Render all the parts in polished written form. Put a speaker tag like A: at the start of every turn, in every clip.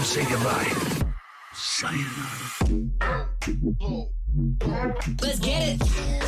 A: say goodbye. Sayonara.
B: Let's get it.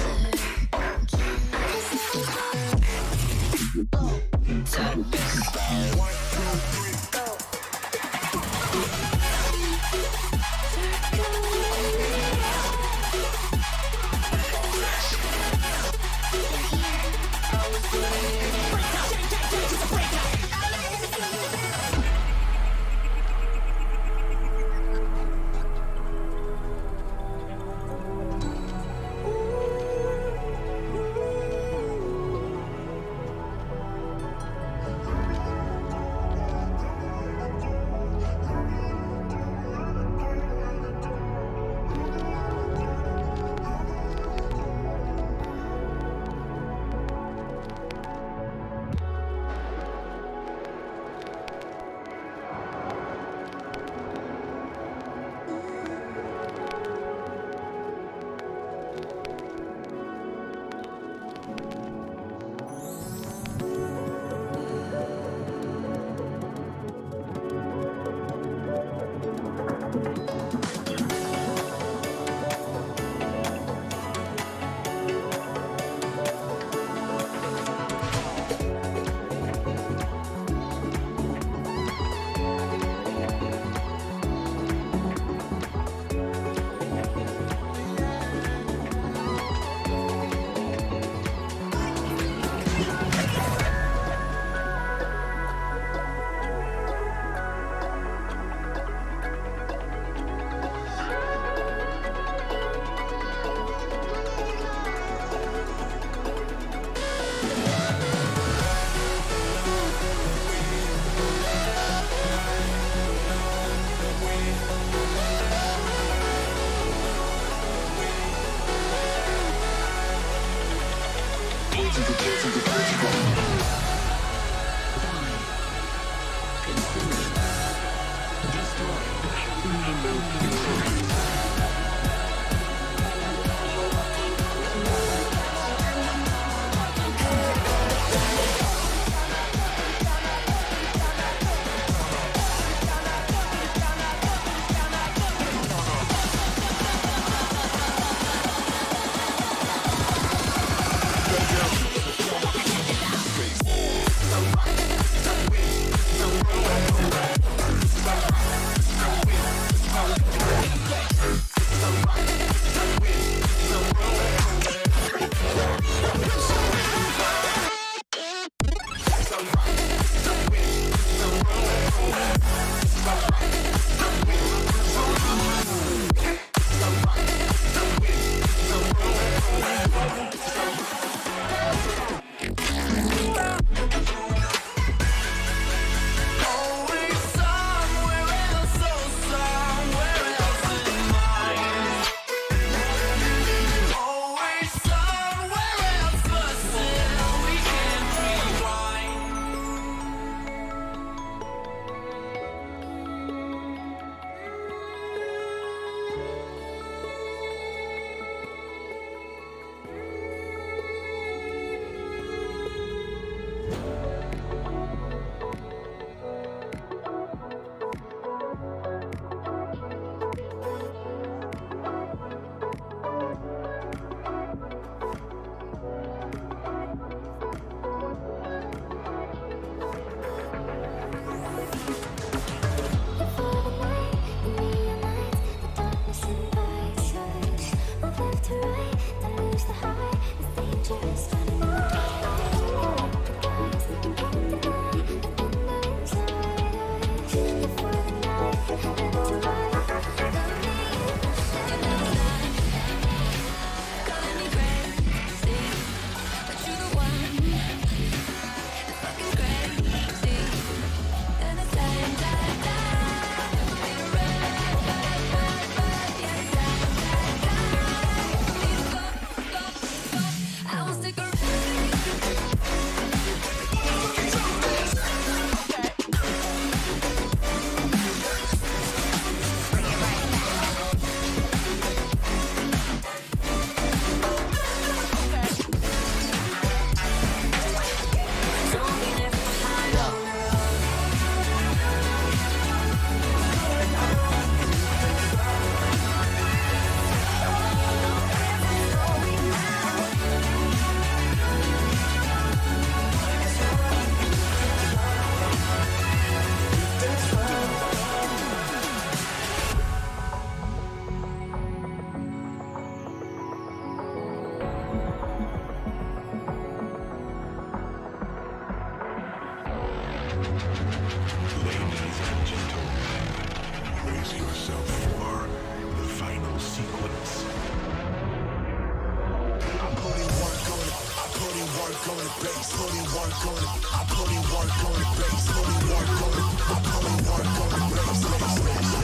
A: on the base, put in work on it. I put in work on the base, put in work on it. I put in work on the work on the base.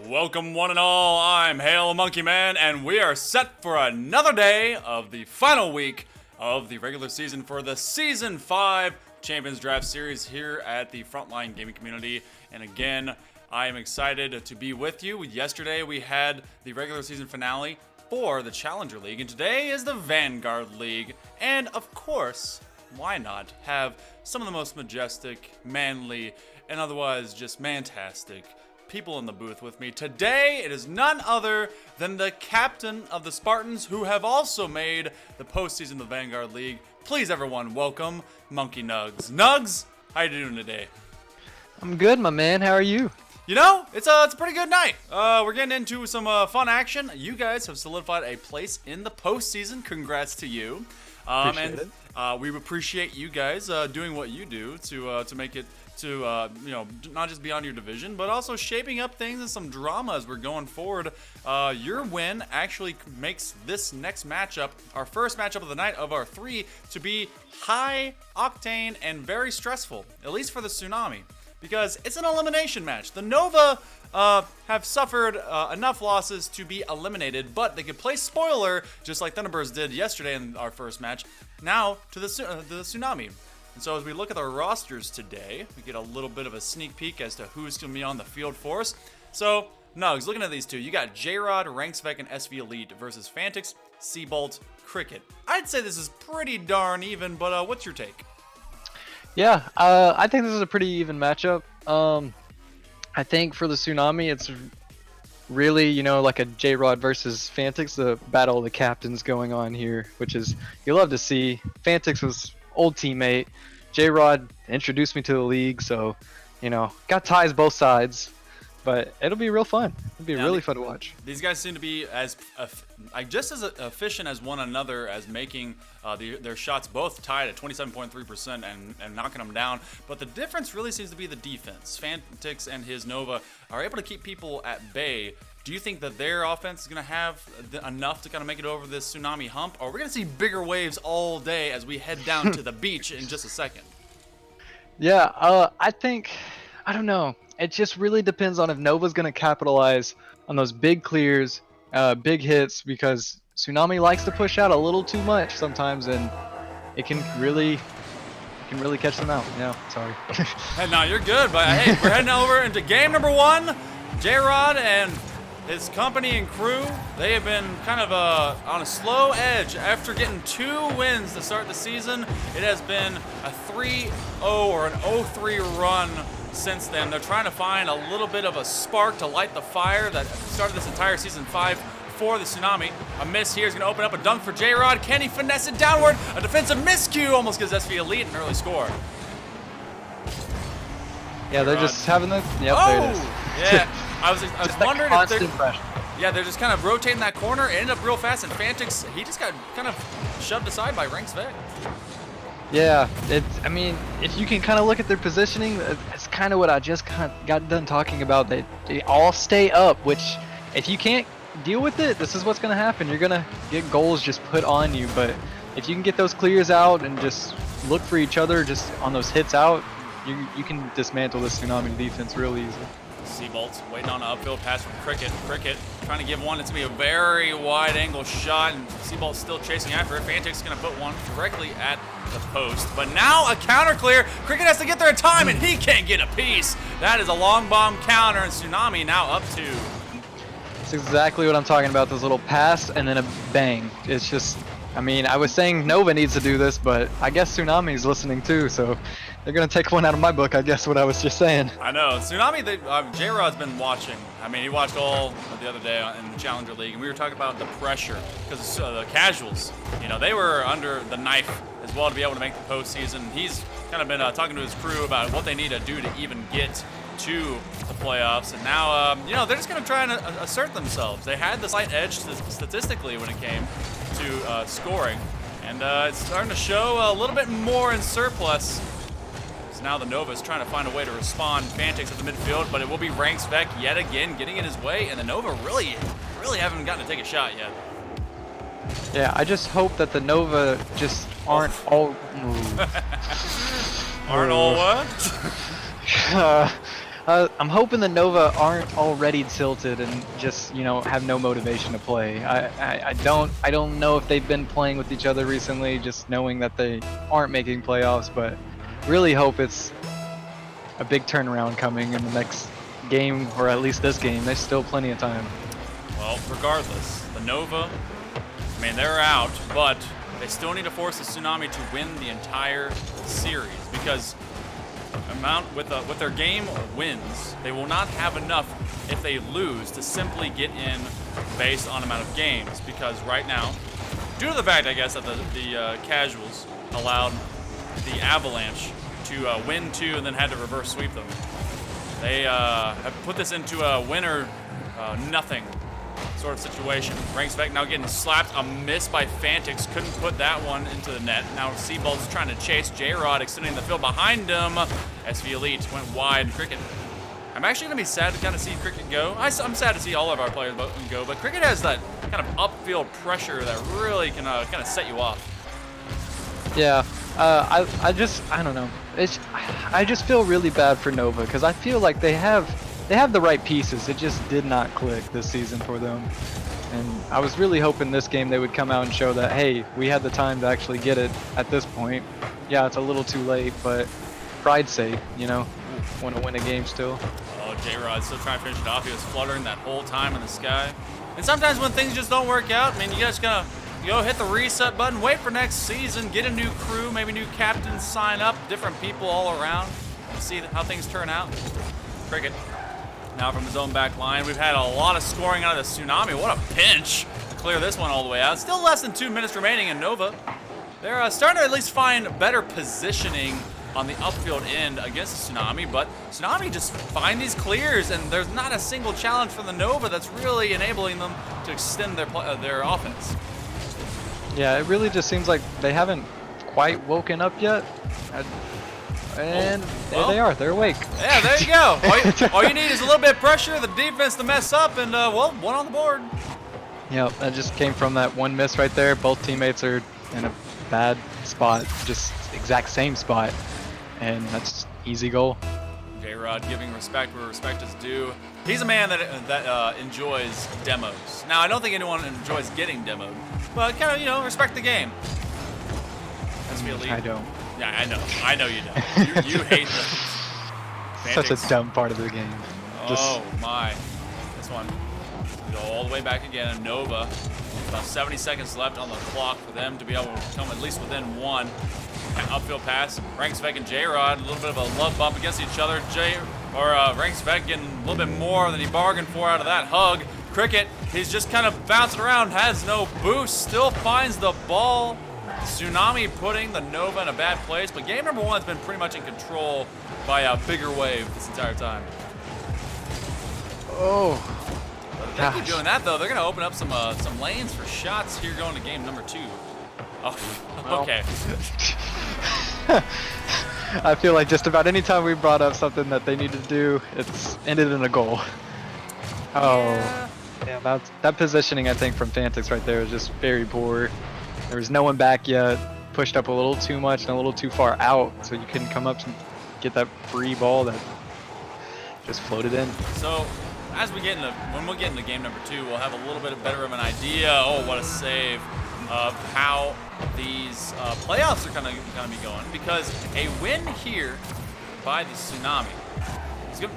B: Welcome one and all, I'm Hail Monkey Man, and we are set for another day of the final week of the regular season for the Season 5 Champions Draft Series here at the Frontline Gaming Community. And again, I am excited to be with you. Yesterday we had the regular season finale for the Challenger League, and today is the Vanguard League. And of course, why not have some of the most majestic, manly, and otherwise just mantastic people in the booth with me. Today, it is none other than the captain of the Spartans, who have also made the postseason of the Vanguard League. Please, everyone, welcome Monkey Nugs. Nugs, how you doing today?
C: I'm good, my man. How are you?
B: You know, it's a pretty good night. We're getting into some fun action. You guys have solidified a place in the postseason. Congrats to you.
C: Appreciate it.
B: We appreciate you guys doing what you do to make it to not just be on your division, but also shaping up things and some drama as we're going forward. Your win actually makes this next matchup, our first matchup of the night of our three, to be high octane and very stressful, at least for the Tsunami, because it's an elimination match. The Nova have suffered enough losses to be eliminated, but they could play spoiler just like Thunderbirds did yesterday in our first match, now to the Tsunami. And so as we look at our rosters today, we get a little bit of a sneak peek as to who's going to be on the field for us. So, Nugs, looking at these two, you got J-Rod, Ranksvec, and SV Elite versus Fantix, Seabolt, Cricket. I'd say this is pretty darn even, but what's your take?
C: Yeah, I think this is a pretty even matchup. I think for the Tsunami, it's really, like a J-Rod versus Fantix, the battle of the captains going on here, which is, you love to see. Fantix was old teammate. J-Rod introduced me to the league, so, got ties both sides. But it'll be real fun. It'll be really fun to watch.
B: These guys seem to be just as efficient as one another as making their shots both tied at 27.3% and knocking them down. But the difference really seems to be the defense. Fantix and his Nova are able to keep people at bay Do you think that their offense is going to have enough to kind of make it over this Tsunami hump? Or are we going to see bigger waves all day as we head down to the beach in just a second?
C: Yeah, I don't know. It just really depends on if Nova's going to capitalize on those big clears, big hits, because Tsunami likes to push out a little too much sometimes, and it can really catch them out. Yeah, sorry.
B: Hey, no, you're good, but hey, we're heading over into game number 1. J-Rod and his company and crew, they have been kind of on a slow edge. After getting 2 wins to start the season, it has been a 3-0 or an 0-3 run since then. They're trying to find a little bit of a spark to light the fire that started this entire season 5 for the Tsunami. A miss here is going to open up a dunk for J-Rod. Can he finesse it downward? A defensive miscue almost gives SV Elite an early score.
C: Yeah, they're just having the. Yep,
B: Oh!
C: there it is.
B: Yeah, I was wondering if they're.
C: Pressure.
B: Yeah, they're just kind of rotating that corner. It ended up real fast, and Fantix, he just got kind of shoved aside by Ranks Vec.
C: Yeah, I mean, if you can kind of look at their positioning, it's kind of what I just got done talking about. They all stay up, which if you can't deal with it, this is what's going to happen. You're going to get goals just put on you, but if you can get those clears out and just look for each other just on those hits out, you can dismantle this Tsunami defense real easy.
B: Seabolt's waiting on an upfield pass from Cricket. Cricket trying to give one. It's going to be a very wide angle shot, and Seabolt's still chasing after it. Fantix is going to put one directly at the post. But now a counter clear. Cricket has to get there in time, and he can't get a piece. That is a long bomb counter, and Tsunami now up 2.
C: That's exactly what I'm talking about, this little pass and then a bang. It's just, I mean, I was saying Nova needs to do this, but I guess Tsunami's listening too, so they're going to take one out of my book, I guess, what I was just saying.
B: I know. Tsunami, J-Rod's been watching. I mean, he watched all of the other day in the Challenger League, and we were talking about the pressure, because the casuals, you know, they were under the knife as well to be able to make the postseason. He's kind of been talking to his crew about what they need to do to even get to the playoffs, and now, you know, they're just going to try and assert themselves. They had the slight edge statistically when it came to scoring, and it's starting to show a little bit more in surplus. So now the Nova is trying to find a way to respond. Fantix at the midfield, but it will be Ranks Vec yet again getting in his way, and the Nova really haven't gotten to take a shot yet.
C: Yeah, I just hope that the Nova just aren't all...
B: Aren't all what?
C: I'm hoping the Nova aren't already tilted and just, you know, have no motivation to play. I don't know if they've been playing with each other recently, just knowing that they aren't making playoffs, but really hope it's a big turnaround coming in the next game, or at least this game. There's still plenty of time.
B: Well, regardless, the Nova, I mean, they're out, but they still need to force the Tsunami to win the entire series, because with their game wins, they will not have enough if they lose to simply get in based on amount of games, because right now, due to the fact, I guess, that the casuals allowed the Avalanche to win 2 and then had to reverse sweep them, they have put this into a winner nothing sort of situation. Ranks Vec now getting slapped. A miss by Fantix. Couldn't put that one into the net. Now Seabolt's trying to chase J-Rod, extending the field behind him. SV Elite went wide. Cricket. I'm actually going to be sad to kind of see Cricket go. I'm sad to see all of our players go, but Cricket has that kind of upfield pressure that really can kind of set you off.
C: Yeah, I don't know. I just feel really bad for Nova, because I feel like they have the right pieces. It just did not click this season for them. And I was really hoping this game they would come out and show that, hey, we had the time to actually get it at this point. Yeah, it's a little too late, but pride's sake, you know, want to win a game still.
B: Oh, J-Rod's still trying to finish it off. He was fluttering that whole time in the sky. And sometimes when things just don't work out, I mean, you guys gotta go hit the reset button, wait for next season, get a new crew, maybe new captains sign up, different people all around, and see how things turn out. Cricket. Now from his own back line, we've had a lot of scoring out of the Tsunami. What a pinch to clear this one all the way out. Still less than 2 minutes remaining in Nova. They're starting to at least find better positioning on the upfield end against the Tsunami, but Tsunami just find these clears, and there's not a single challenge from the Nova that's really enabling them to extend their offense.
C: Yeah, it really just seems like they haven't quite woken up yet. And there
B: well.
C: they are. They're awake.
B: Yeah, there you go. All you need is a little bit of pressure, the defense to mess up, and, well, one on the board.
C: Yep, that just came from that one miss right there. Both teammates are in a bad spot, just exact same spot, and that's easy goal.
B: J-Rod giving respect where respect is due. He's a man that enjoys demos. Now, I don't think anyone enjoys getting demoed, but kind of, you know, respect the game.
C: I don't.
B: Yeah, I know. I know you don't. You hate those.
C: Such a dumb part of the game.
B: Oh my. This one. Go all the way back again. And Nova. About 70 seconds left on the clock for them to be able to come at least within one. Upfield pass. Ranksvek and J-Rod. A little bit of a love bump against each other. Ranksvek getting a little bit more than he bargained for out of that hug. Cricket, he's just kind of bouncing around, has no boost, still finds the ball. Tsunami putting the Nova in a bad place, but game number one has been pretty much in control by a bigger wave this entire time.
C: Oh.
B: But if they keep doing that, though, they're going to open up some lanes for shots here going to game number two. Oh, okay.
C: I feel like just about any time we brought up something that they need to do, it's ended in a goal. Oh. Yeah, that positioning, I think, from Fantix right there is just very poor. There was no one back yet, pushed up a little too much and a little too far out, so you couldn't come up and get that free ball that just floated in.
B: So, as when we get into game number two, we'll have a little bit better of an idea. Oh, what a save of how these playoffs are going to be going, because a win here by the Tsunami,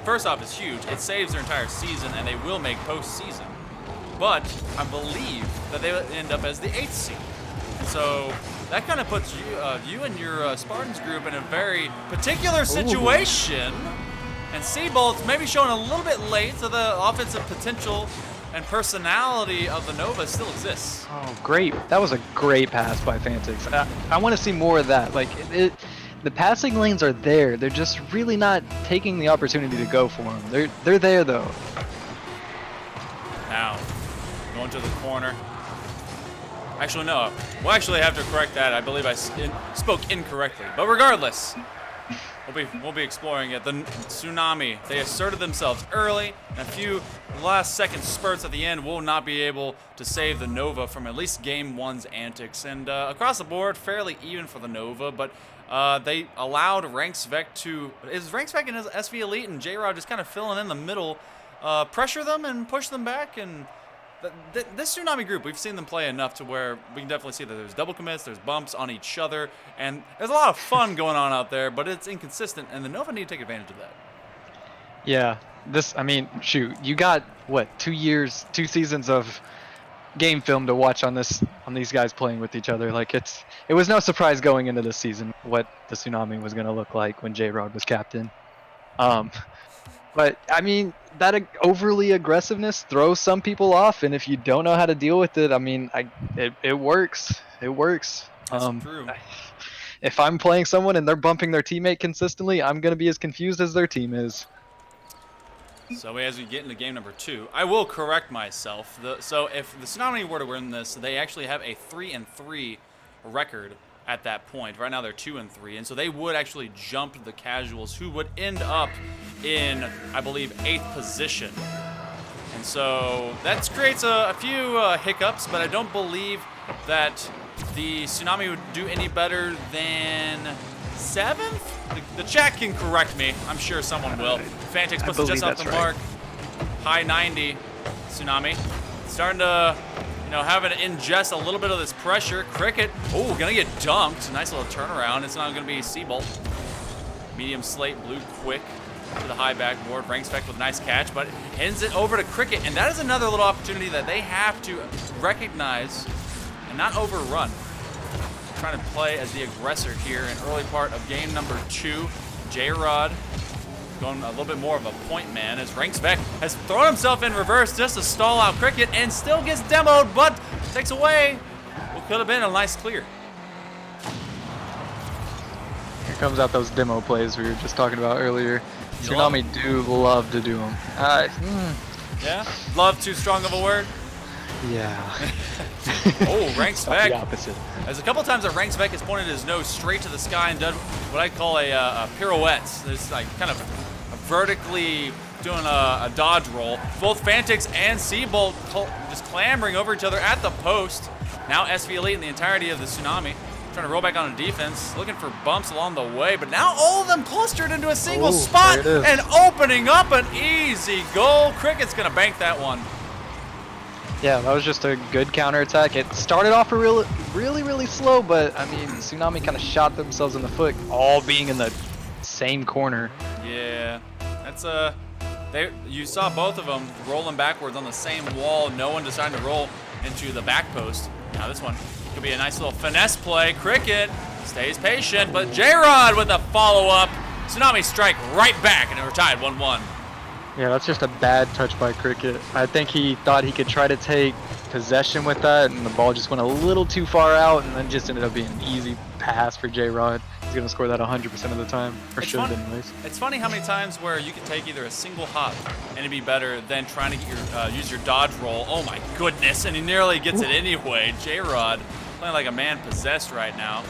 B: first off, is huge. It saves their entire season, and they will make postseason. But I believe that they end up as the 8th seed. So that kind of puts you and your Spartans group in a very particular situation. Ooh. And Seabolt's maybe showing a little bit late, so the offensive potential and personality of the Nova still exists.
C: Oh, great. That was a great pass by Fantix. I want to see more of that. Like, the passing lanes are there. They're just really not taking the opportunity to go for them. They're there, though.
B: Now, going to the corner. Actually, no. We'll actually have to correct that. I believe I spoke incorrectly. But regardless, we'll be exploring it. The Tsunami, they asserted themselves early. And a few last-second spurts at the end will not be able to save the Nova from at least Game 1's antics. And across the board, fairly even for the Nova. But they allowed Ranksvek to... Is Ranksvek and his SV Elite and J-Rod just kind of filling in the middle, pressure them and push them back? And this Tsunami group, we've seen them play enough to where we can definitely see that there's double commits, there's bumps on each other, and there's a lot of fun going on out there, but it's inconsistent, and the Nova need to take advantage of that.
C: Yeah, I mean, shoot, you got, what, 2 seasons of game film to watch on these guys playing with each other. Like, it was no surprise going into this season what the Tsunami was going to look like when J-Rod was captain. But, I mean, that overly aggressiveness throws some people off, and if you don't know how to deal with it, I mean, it works. It works.
B: That's true.
C: If I'm playing someone and they're bumping their teammate consistently, I'm going to be as confused as their team is.
B: So as we get into game number two, I will correct myself. So if the Tsunami were to win this, they actually have a 3-3 record at that point. Right now they're 2-3, and so they would actually jump the Casuals, who would end up in, I believe, 8th position. And so that creates a few hiccups, but I don't believe that the Tsunami would do any better than 7th? The chat can correct me. I'm sure someone will. Fantix puts it just off the mark. High 90. Tsunami starting to, have it ingest a little bit of this pressure. Cricket, gonna get dunked. Nice little turnaround. It's not gonna be Seabolt. Medium slate, blue quick to the high backboard. Ranksvek with a nice catch, but ends it over to Cricket, and that is another little opportunity that they have to recognize and not overrun. Trying to play as the aggressor here in early part of game number 2. J-Rod going a little bit more of a point man as Ranksvek has thrown himself in reverse just to stall out Cricket and still gets demoed, but takes away what could have been a nice clear.
C: Here comes out those demo plays we were just talking about earlier. Tsunami do love to do them.
B: Yeah? Love too strong of a word?
C: Yeah.
B: Oh, Ranks
C: The
B: Vec.
C: opposite.
B: There's a couple times that Ranks Vec has pointed his nose straight to the sky and done what I call a pirouette. There's like kind of vertically doing a dodge roll. Both Fantix and Seabolt just clambering over each other at the post. Now SV Elite and the entirety of the Tsunami trying to roll back on a defense, looking for bumps along the way, but now all of them clustered into a single spot and opening up an easy goal. Cricket's gonna bank that one.
C: Yeah, that was just a good counterattack. It started off really slow, but I mean, Tsunami kind of shot themselves in the foot, all being in the same corner.
B: Yeah, that's you saw both of them rolling backwards on the same wall. No one decided to roll into the back post. Now this one could be a nice little finesse play. Cricket stays patient, but J-Rod with a follow-up. Tsunami strike right back, and we're tied 1-1.
C: Yeah, that's just a bad touch by Cricket. I think he thought he could try to take possession with that, and the ball just went a little too far out, and then just ended up being an easy pass for J-Rod. He's going to score that 100% of the time, or should have anyways.
B: It's funny how many times where you could take either a single hop and it'd be better than trying to get your use your dodge roll. Oh my goodness, and he nearly gets it anyway. J-Rod playing like a man possessed right now.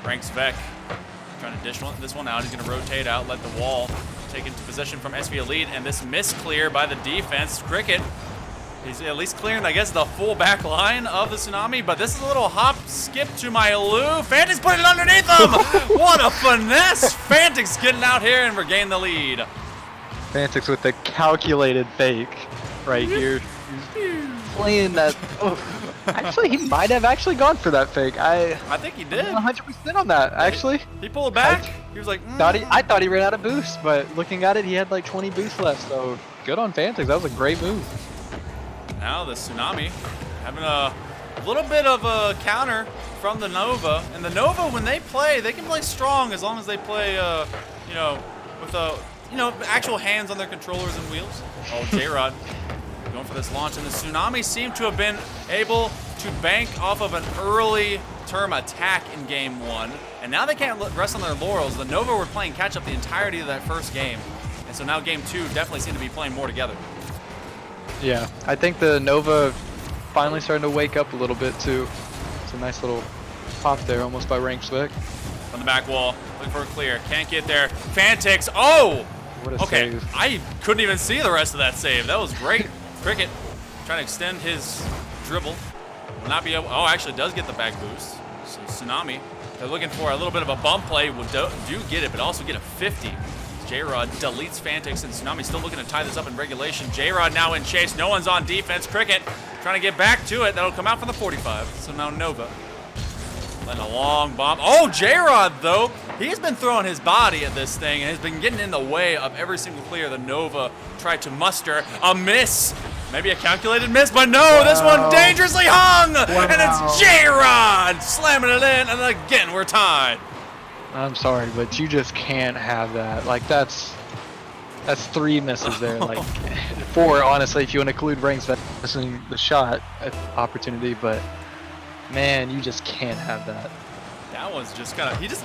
B: Ranks Vec trying to dish this one out. He's going to rotate out, let the wall take into possession from SV Elite, and this misclear by the defense. Cricket, he's at least clearing, I guess, the full back line of the Tsunami, but this is a little hop skip to my Lou. Fantix putting it underneath him. What a finesse. Fantix getting out here and regain the lead.
C: Fantix with the calculated fake right here. He's playing that. Oh, actually, he might have actually gone for that fake. I
B: think he did.
C: 100% on that, actually.
B: He pulled back. He was like,
C: I thought he ran out of boost, but looking at it, he had like 20 boosts left, so good on Fantix. That was a great move.
B: Now the Tsunami having a little bit of a counter from the Nova. And the Nova, when they can play strong as long as they play, you know, with actual hands on their controllers and wheels. Oh, J-Rod going for this launch. And the Tsunami seem to have been able to bank off of an early term attack in game one. And now they can't rest on their laurels. The Nova were playing catch up the entirety of that first game. And so now game two definitely seem to be playing more together.
C: Yeah, I think the Nova finally starting to wake up a little bit too. It's a nice little pop there, almost by Ranks Vec.
B: On the back wall, looking for a clear. Can't get there. Fantix. Oh!
C: What a
B: okay,
C: save.
B: I couldn't even see the rest of that save. That was great. Cricket trying to extend his dribble. Will not be able. Oh, actually does get the back boost. So Tsunami, they're looking for a little bit of a bump play. Do get it, but also get a 50. J-Rod deletes Fantix, and Tsunami still looking to tie this up in regulation. J-Rod now in chase. No one's on defense. Cricket trying to get back to it. That'll come out from the 45. So now Nova letting a long bomb. Oh, J-Rod, though, he's been throwing his body at this thing and has been getting in the way of every single clear the Nova tried to muster. A miss. Maybe a calculated miss, but no, this one dangerously hung. And it's J-Rod slamming it in, and again, we're tied.
C: I'm sorry, but you just can't have that. Like, that's 3 misses there. Like, 4, honestly, if you want to include Ranks missing the shot opportunity, but man, you just can't have that.
B: That was just kind of, he was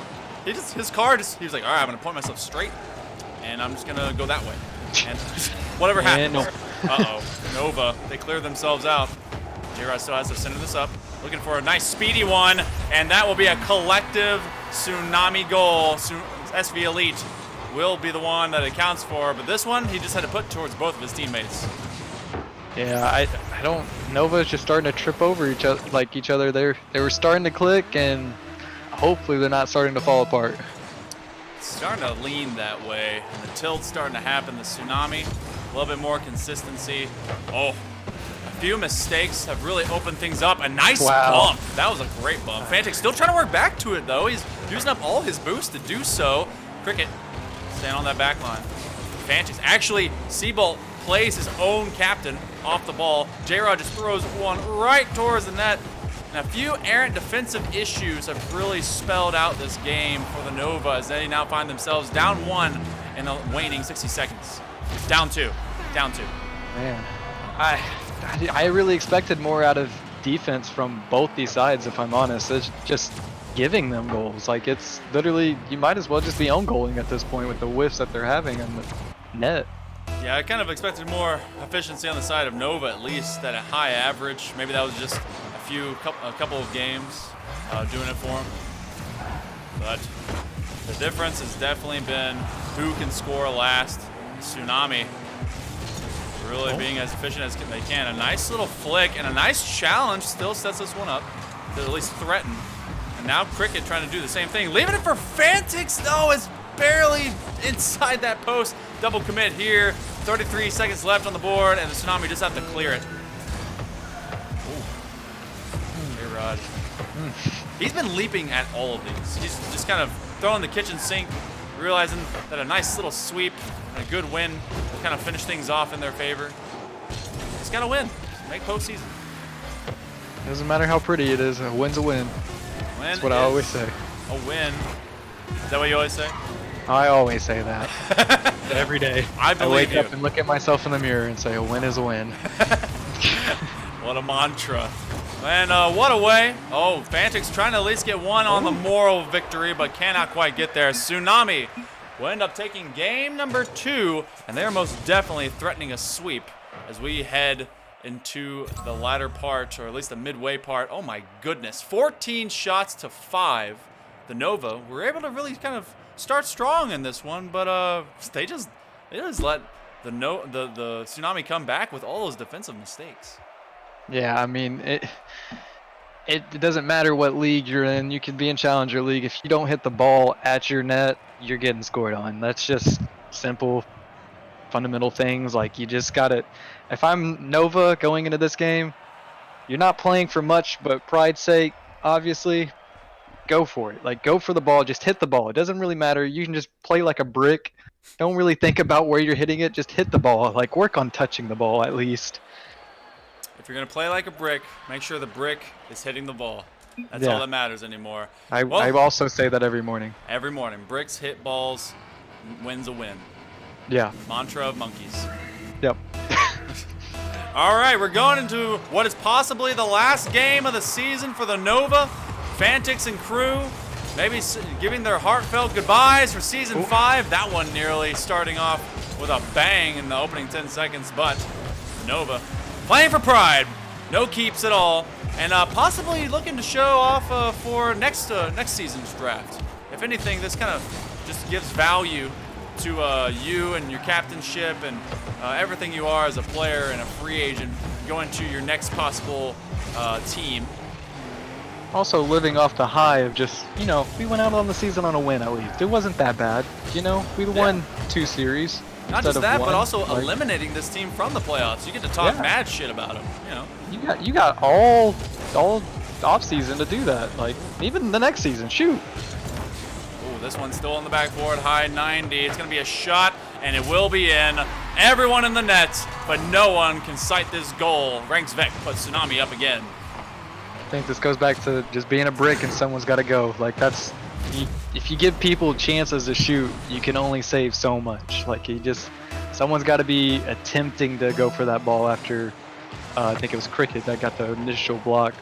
B: like, all right, I'm going to point myself straight, and I'm just going to go that way. And whatever happens.
C: No.
B: Uh-oh, Nova, they cleared themselves out. J-Rod still has to center this up, looking for a nice speedy one, and that will be a collective Tsunami goal. SV Elite will be the one that it counts for, but this one he just had to put towards both of his teammates.
C: Yeah, I don't. Nova's just starting to trip over each other. They were starting to click, and hopefully they're not starting to fall apart.
B: It's starting to lean that way, and the tilt's starting to happen. The Tsunami, a little bit more consistency. Oh, a few mistakes have really opened things up. A nice bump. That was a great bump. Fantix still trying to work back to it, though. He's using up all his boost to do so. Cricket staying on that back line. Fantix. Actually, Seabolt plays his own captain off the ball. J-Rod just throws one right towards the net. And a few errant defensive issues have really spelled out this game for the Nova as they now find themselves down 1 in the waning 60 seconds. Down 2. Down 2.
C: Man, I really expected more out of defense from both these sides, if I'm honest. It's just giving them goals. Like, it's literally, you might as well just be own goaling at this point with the whiffs that they're having on the net.
B: Yeah, I kind of expected more efficiency on the side of Nova, at least at a high average. Maybe that was just a couple of games doing it for him. But the difference has definitely been who can score last. Tsunami really being as efficient as they can. A nice little flick and a nice challenge still sets this one up to at least threaten. And now Cricket trying to do the same thing. Leaving it for Fantix, though, is barely inside that post. Double commit here. 33 seconds left on the board, and the Tsunami just have to clear it. J-Rod. He's been leaping at all of these. He's just kind of throwing the kitchen sink, realizing that a nice little sweep and a good win will kind of finish things off in their favor. Just gotta win. Make postseason.
C: Doesn't matter how pretty it is, a win's a win. That's what I always say.
B: A win. Is that what you always say?
C: I always say that. Every day.
B: I believe
C: wake up and look at myself in the mirror and say, a win is a win.
B: What a mantra. And what a way. Oh, Fantix trying to at least get one on the moral victory, but cannot quite get there. Tsunami will end up taking game number 2, and they're most definitely threatening a sweep as we head into the latter part, or at least the midway part. Oh my goodness. 14 shots to 5. The Nova were able to really kind of start strong in this one, but they just let the Tsunami come back with all those defensive mistakes.
C: Yeah, I mean, it doesn't matter what league you're in. You could be in Challenger League. If you don't hit the ball at your net, you're getting scored on. That's just simple, fundamental things. Like, you just got to. If I'm Nova going into this game, you're not playing for much, but pride's sake, obviously, go for it. Like, go for the ball. Just hit the ball. It doesn't really matter. You can just play like a brick. Don't really think about where you're hitting it. Just hit the ball. Like, work on touching the ball at least.
B: If you're going to play like a brick, make sure the brick is hitting the ball. That's all that matters anymore.
C: I also say that every morning.
B: Every morning. Bricks hit balls, wins a win.
C: Yeah.
B: Mantra of monkeys.
C: Yep.
B: All right, we're going into what is possibly the last game of the season for the Nova. Fantix and crew maybe giving their heartfelt goodbyes for Season 5. That one nearly starting off with a bang in the opening 10 seconds, but Nova playing for pride. No keeps at all. And possibly looking to show off for next season's draft. If anything, this kind of just gives value to you and your captainship and everything you are as a player and a free agent going to your next possible team.
C: Also living off the high of just, we went out on the season on a win at least. It wasn't that bad. We won 2 series.
B: Not just that, but also eliminating this team from the playoffs. You get to talk mad shit about them,
C: You got all off season to do that. Like, even the next season, shoot.
B: Oh, this one's still on the backboard, high 90. It's going to be a shot, and it will be in. Everyone in the net, but no one can sight this goal. Ranks Vec puts Tsunami up again.
C: I think this goes back to just being a brick and someone's got to go. Like, that's... If you give people chances to shoot, you can only save so much. Like, someone's got to be attempting to go for that ball after, I think it was Cricket that got the initial block.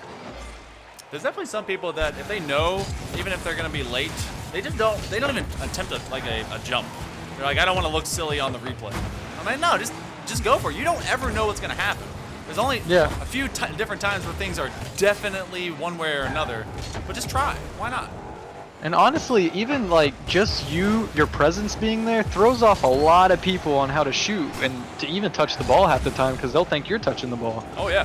B: There's definitely some people that if they know, even if they're going to be late, they don't even attempt a jump. They're like, I don't want to look silly on the replay. I'm like, no, just go for it. You don't ever know what's going to happen. There's only a few different times where things are definitely one way or another, but just try. Why not?
C: And honestly, even like just your presence being there throws off a lot of people on how to shoot and to even touch the ball half the time because they'll think you're touching the ball.
B: Oh yeah.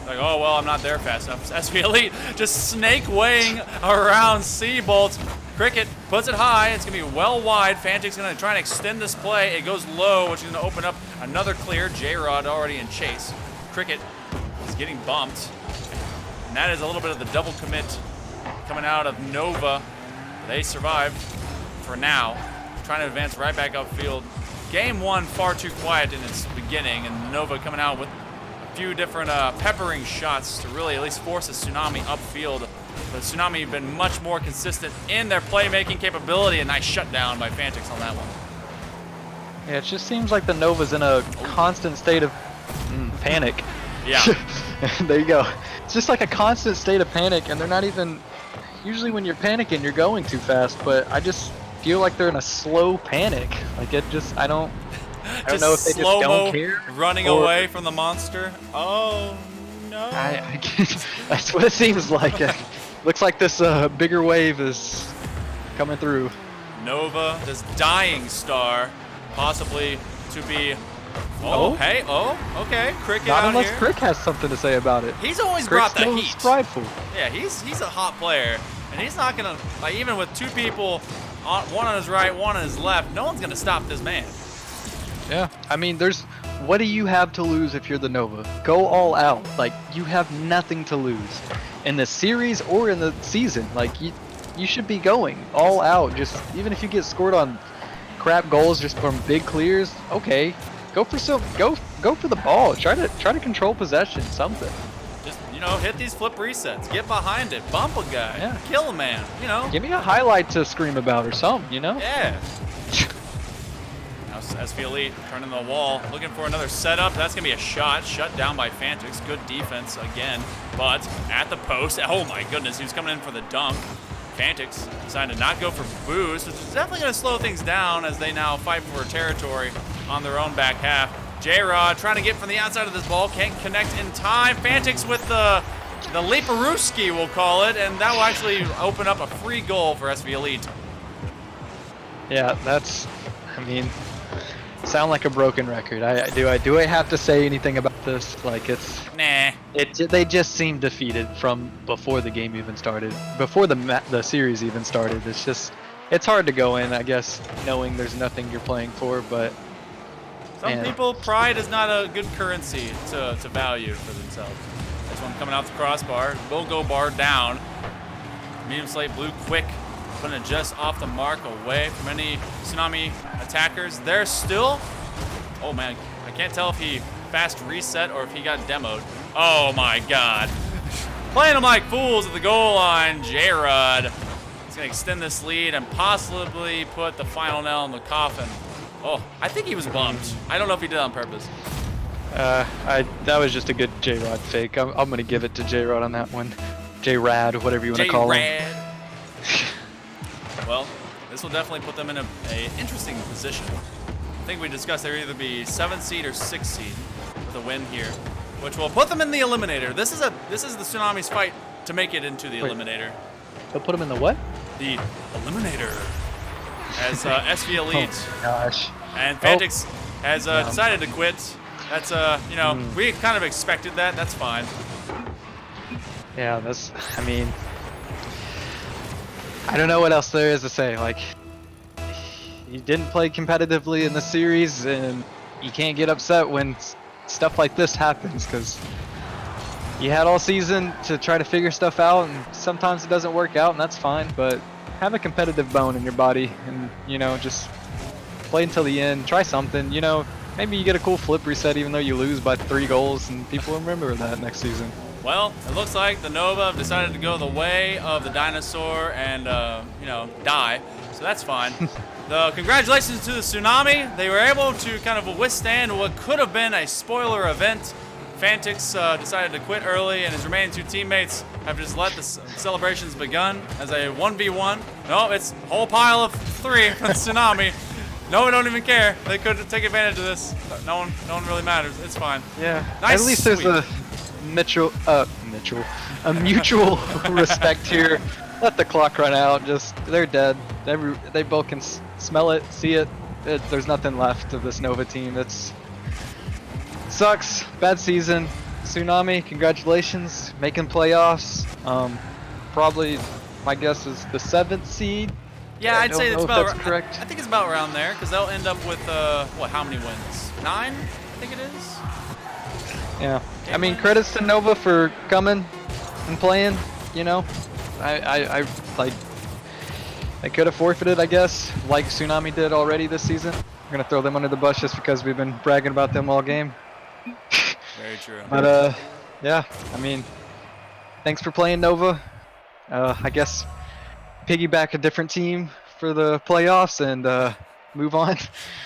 B: Like, oh well, I'm not there fast enough. SP Elite just snake weighing around C-Bolt. Cricket puts it high. It's gonna be well wide. Fantix gonna try and extend this play. It goes low, which is gonna open up another clear. J-Rod already in chase. Cricket is getting bumped. And that is a little bit of the double commit coming out of Nova. They survived for now. Trying to advance right back upfield. Game 1 far too quiet in its beginning, and Nova coming out with a few different peppering shots to really at least force a Tsunami upfield. The Tsunami have been much more consistent in their playmaking capability. A nice shutdown by Fantix on that one.
C: Yeah, it just seems like the Nova's in a constant state of panic.
B: Yeah.
C: There you go. It's just like a constant state of panic, and they're not even... Usually when you're panicking, you're going too fast, but I just feel like they're in a slow panic. Like, I don't I don't know if they just
B: slow-mo
C: don't care.
B: running
C: or-
B: away from the monster. Oh no.
C: I can't, that's what it seems like. Looks like this bigger wave is coming through.
B: Nova, this dying star, possibly to be. Oh,
C: Oh?
B: hey, okay. Cricket
C: Not
B: out
C: unless
B: here.
C: Crick has something to say about it.
B: He's always
C: Crick's
B: brought the
C: still
B: heat.
C: prideful.
B: Yeah, he's a hot player, and he's not gonna like even with two people, one on his right, one on his left. No one's gonna stop this man.
C: Yeah, I mean, what do you have to lose if you're the Nova? Go all out. Like, you have nothing to lose in the series or in the season. Like, you should be going all out. Just even if you get scored on crap goals just from big clears, okay, go for the ball. Try to control possession, something.
B: Just hit these flip resets, get behind it, bump a guy,
C: Yeah.
B: kill a man.
C: Give me a highlight to scream about or something.
B: Yeah. Now SV Elite turning the wall, looking for another setup. That's going to be a shot. Shut down by Fantix. Good defense again. But at the post, oh my goodness, he was coming in for the dunk. Fantix decided to not go for boost, which is definitely going to slow things down as they now fight for territory on their own back half. J-Rod trying to get from the outside of this ball. Can't connect in time. Fantix with the Leaperooski, we'll call it, and that will actually open up a free goal for SV Elite.
C: Yeah, sound like a broken record. Do I have to say anything about this? Like,
B: Nah.
C: they just seem defeated from before the game even started, before the series even started. It's hard to go in, I guess, knowing there's nothing you're playing for. But
B: Some
C: man.
B: people, pride is not a good currency to value for themselves. This one coming out the crossbar. Will go bar down. Medium slate blue quick. Putting it just off the mark away from any Tsunami attackers. They're still. Oh man, I can't tell if he fast reset or if he got demoed. Oh my god. Playing them like fools at the goal line. J-Rod is going to extend this lead and possibly put the final nail in the coffin. Oh, I think he was bumped. I don't know if he did it on purpose.
C: That was just a good J-Rod fake. I'm gonna give it to J-Rod on that one. J-Rad, whatever you want to call him.
B: J-Rad. Well, this will definitely put them in a interesting position. I think we discussed they'll either be 7th seed or 6th seed with a win here, which will put them in the eliminator. This is the Tsunami's fight to make it into the eliminator.
C: They'll put him in the what?
B: The eliminator. As SV Elite
C: Oh my gosh.
B: and Fantix has decided to quit. That's we kind of expected that. That's fine.
C: Yeah, I don't know what else there is to say. Like, you didn't play competitively in the series, and you can't get upset when stuff like this happens, because you had all season to try to figure stuff out, and sometimes it doesn't work out, and that's fine. But have a competitive bone in your body, and just play until the end. Try something. Maybe you get a cool flip reset, even though you lose by 3 goals, and people remember that next season.
B: Well, it looks like the Nova have decided to go the way of the dinosaur and, die. So that's fine. Congratulations to the Tsunami. They were able to kind of withstand what could have been a spoiler event. Fantix decided to quit early, and his remaining 2 teammates have just let the celebrations begun as a 1v1. No, it's a whole pile of 3 from the Tsunami. No, we don't even care. They could take advantage of this. No one really matters. It's fine.
C: Yeah.
B: Nice
C: At least there's
B: sweep.
C: a mutual respect here. Let the clock run out. They're dead. They both can smell it, see it. There's nothing left of this Nova team. Sucks. Bad season. Tsunami, congratulations, making playoffs. Probably, my guess is the 7th seed.
B: Yeah, I'd say
C: don't
B: it's
C: know if
B: about.
C: that's correct.
B: I think it's about around there because they'll end up with how many wins? 9, I think it is.
C: Yeah. I mean, credits to Nova for coming and playing. I like. They could have forfeited, I guess, like Tsunami did already this season. I'm gonna throw them under the bus just because we've been bragging about them all game.
B: Very true.
C: But yeah. I mean, thanks for playing Nova. I guess piggyback a different team for the playoffs and move on.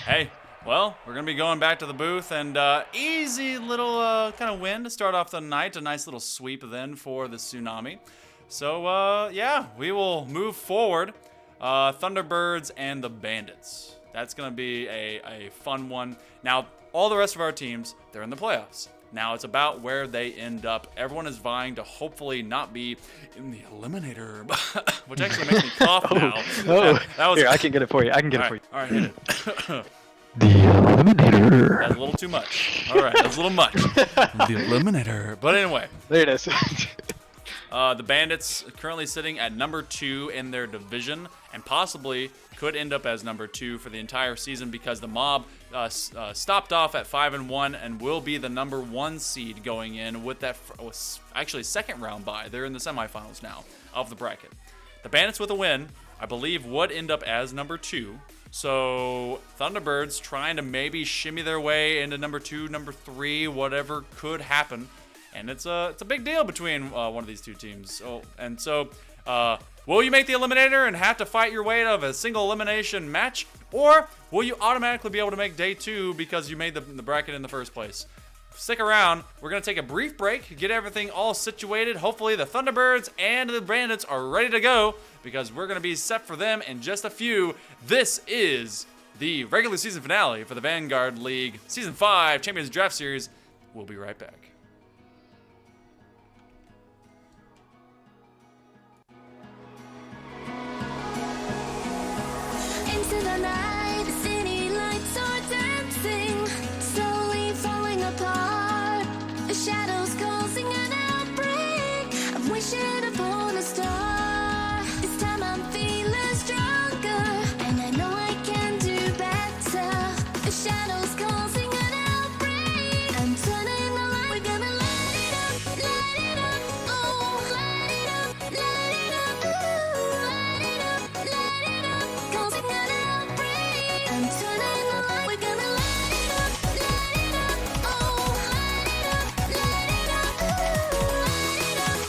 B: Hey, well, we're going to be going back to the booth, and easy little kind of win to start off the night. A nice little sweep then for the Tsunami. So, yeah, we will move forward. Thunderbirds and the Bandits. That's going to be a fun one. Now, all the rest of our teams, they're in the playoffs. Now it's about where they end up. Everyone is vying to hopefully not be in the eliminator, which actually makes me cough now.
C: Oh,
B: That was
C: here, I can get it for you. I can get it for you.
B: All right, hit it.
C: The Eliminator.
B: That's a little too much. All right, that's a little much. The eliminator. But anyway,
C: There it is.
B: the Bandits currently sitting at number 2 in their division, and possibly could end up as number 2 for the entire season because the Mob stopped off at 5-1 and will be the number 1 seed going in with that actually second round bye. They're in the semifinals now of the bracket. The Bandits with a win, I believe, would end up as number 2. So Thunderbirds trying to maybe shimmy their way into number 2, number 3, whatever could happen. And it's a big deal between one of these two teams. Will you make the eliminator and have to fight your way out of a single elimination match? Or will you automatically be able to make day 2 because you made the bracket in the first place? Stick around. We're going to take a brief break, get everything all situated. Hopefully the Thunderbirds and the Bandits are ready to go because we're going to be set for them in just a few. This is the regular season finale for the Vanguard League Season 5 Champions Draft Series. We'll be right back.
D: Into the night, the city lights are dancing, slowly falling apart. The shadows causing an outbreak. I'm wishing upon a star. This time I'm feeling stronger, and I know I can do better. The shadows causing an outbreak. I'm turning the light. We're gonna light it up, oh, light it up, ooh, light it up, causing an outbreak. I'm turning the light. We're gonna light it up, oh, light it up, ooh, light it up,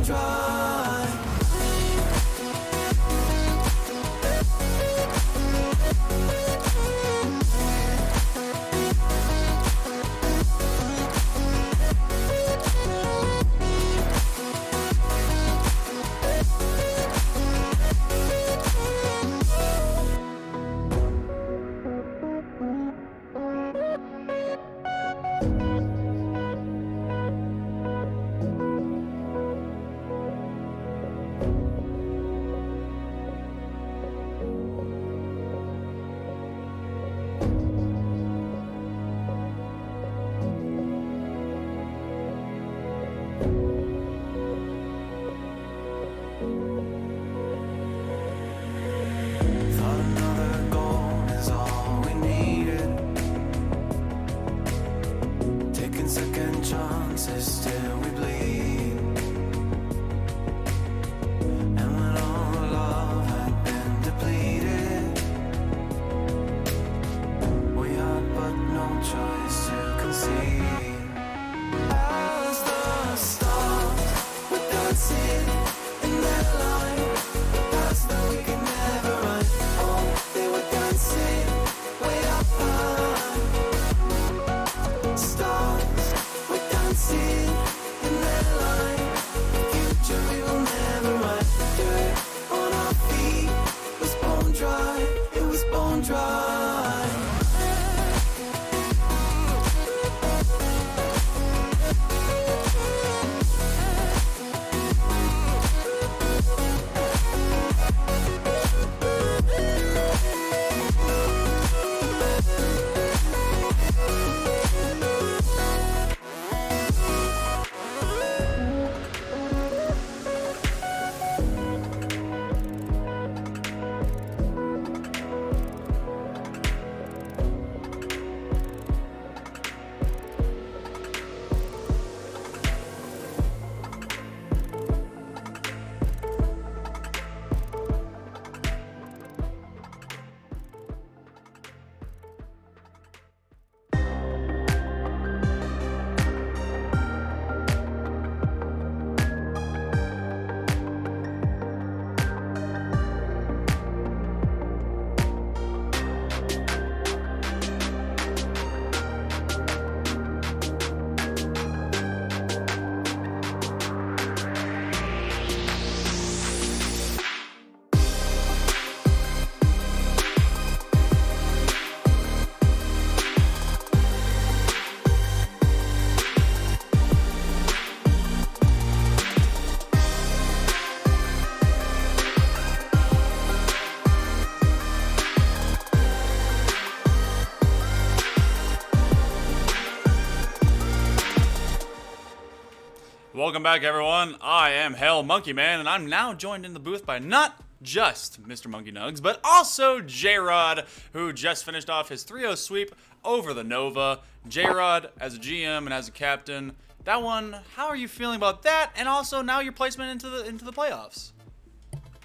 A: dry. Thought another goal is all we needed. Taking second chances till we bleed. And when all the love had been depleted, we had but no choice to concede. As the stars were dancing in their line, past that we could never run. Oh, they were dancing way up high. Stars were dancing in their line. Future we will never run. Dirt on our feet was bone dry. It was bone dry.
B: Welcome back, everyone. I am Hell Monkey Man, and I'm now joined in the booth by not just Mr. Monkey Nugs, but also J-Rod, who just finished off his 3-0 sweep over the Nova. J-Rod, as a GM and as a captain, that one, how are you feeling about that? And also now your placement into the playoffs.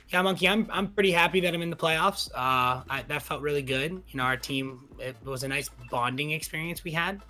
E: Yeah, Monkey, I'm pretty happy that I'm in the playoffs. That felt really good. You know, our team, it was a nice bonding experience we had.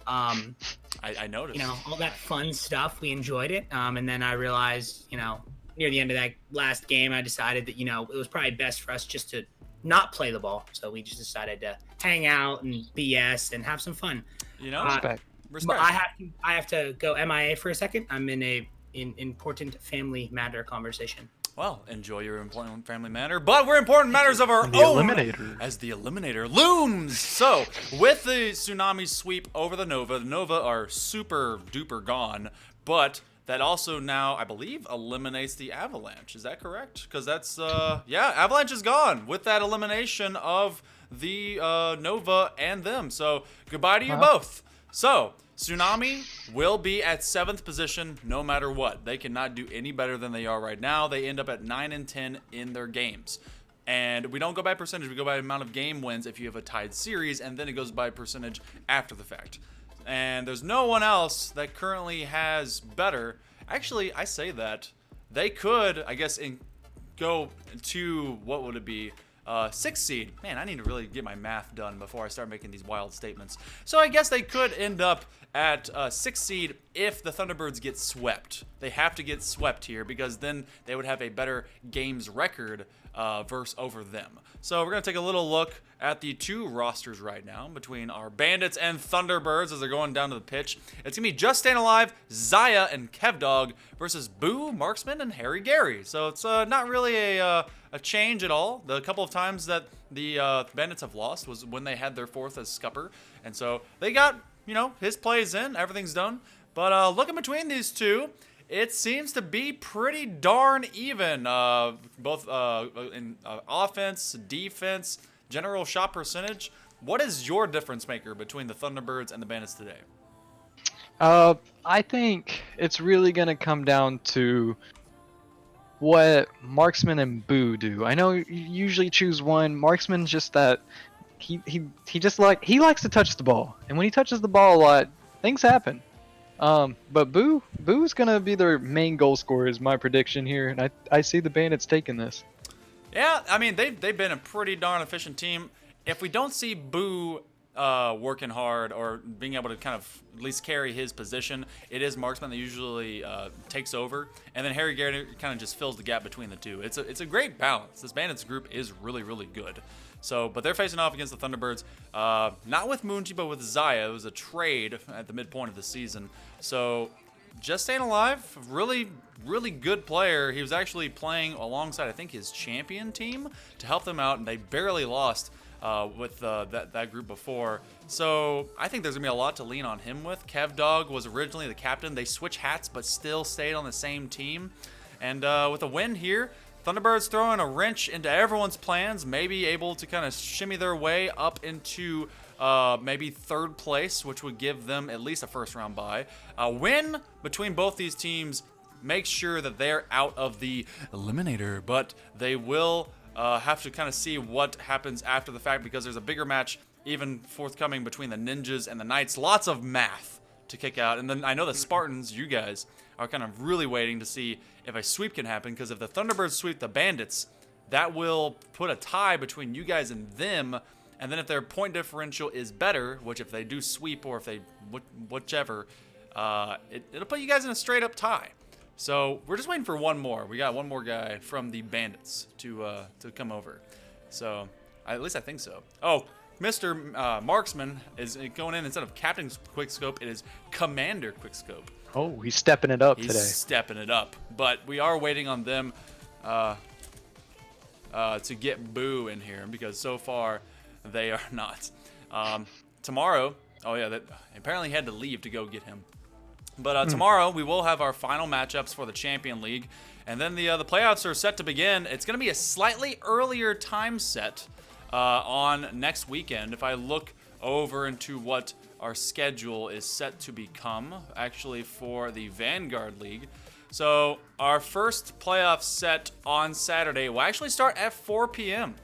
B: I noticed.
E: You know, all that fun stuff. We enjoyed it. And then I realized, you know, near the end of that last game, I decided that, you know, it was probably best for us just to not play the ball. So we just decided to hang out and BS and have some fun.
B: You know,
C: Respect.
E: But I have to go MIA for a second. I'm in a important family matter conversation.
B: Well, enjoy your important family matter, but we're important matters of our
C: The
B: own.
C: Eliminator.
B: As the Eliminator looms. So, with the Tsunami sweep over the Nova are super duper gone, but that also now, I believe, eliminates the Avalanche. Is that correct? Because that's, yeah, Avalanche is gone with that elimination of the Nova and them. So, goodbye to you both. So, Tsunami will be at 7th position no matter what. They cannot do any better than they are right now. They end up at 9 and 10 in their games. And we don't go by percentage. We go by amount of game wins if you have a tied series, and then it goes by percentage after the fact. And there's no one else that currently has better. Actually, I say that. They could, I guess, go to, what would it be? 6th seed. Man, I need to really get my math done before I start making these wild statements. So I guess they could end up at 6th seed if the Thunderbirds get swept. They have to get swept here because then they would have a better games record over them. So we're going to take a little look at the two rosters right now between our Bandits and Thunderbirds as they're going down to the pitch. It's going to be Just Staying Alive, Zaya, and KevDog versus Boo, Marksman, and Harry Gary. So it's not really a change at all. The couple of times that the Bandits have lost was when they had their fourth as Scupper. And so they got, his plays in, everything's done. But looking between these two, it seems to be pretty darn even, both in offense, defense, general shot percentage. What is your difference maker between the Thunderbirds and the Bandits today?
C: I think it's really going to come down to what Marksman and Boo do. I know you usually choose one. Marksman's just that he likes to touch the ball, and when he touches the ball a lot, things happen. But Boo's gonna be their main goal scorer is my prediction here, and I see the Bandits taking this.
B: Yeah, I mean they've been a pretty darn efficient team. If we don't see Boo working hard or being able to kind of at least carry his position, it is Marksman that usually takes over, and then Harry Gary kind of just fills the gap between the two. It's a great balance. This Bandits group is really, really good. So, but they're facing off against the Thunderbirds, not with Moonji, but with Zaya. It was a trade at the midpoint of the season. So, Just Staying Alive, really, really good player. He was actually playing alongside, I think, his champion team to help them out, and they barely lost with that group before. So, I think there's going to be a lot to lean on him with. KevDog was originally the captain. They switched hats, but still stayed on the same team. And with a win here, Thunderbirds throwing a wrench into everyone's plans, maybe able to kind of shimmy their way up into maybe third place, which would give them at least a first-round bye. A win between both these teams makes sure that they're out of the eliminator, but they will have to kind of see what happens after the fact because there's a bigger match even forthcoming between the Ninjas and the Knights. Lots of math to kick out. And then I know the Spartans, you guys, are kind of really waiting to see if a sweep can happen, because if the Thunderbirds sweep the Bandits, that will put a tie between you guys and them. And then if their point differential is better, which if they do sweep or if they whichever, it'll put you guys in a straight up tie. So we're just waiting for one more. We got one more guy from the Bandits to come over. So at least I think so. Oh, Mr. Marksman is going in instead of Captain's Quickscope. It is Commander Quickscope.
C: Oh, he's stepping it up today.
B: He's stepping it up. But we are waiting on them to get Boo in here because so far they are not. Tomorrow, oh yeah, apparently he had to leave to go get him. But tomorrow we will have our final matchups for the Champion League, and then the playoffs are set to begin. It's going to be a slightly earlier time set on next weekend. If I look over into what our schedule is set to become, actually for the Vanguard League. So our first playoff set on Saturday will actually start at 4 p.m.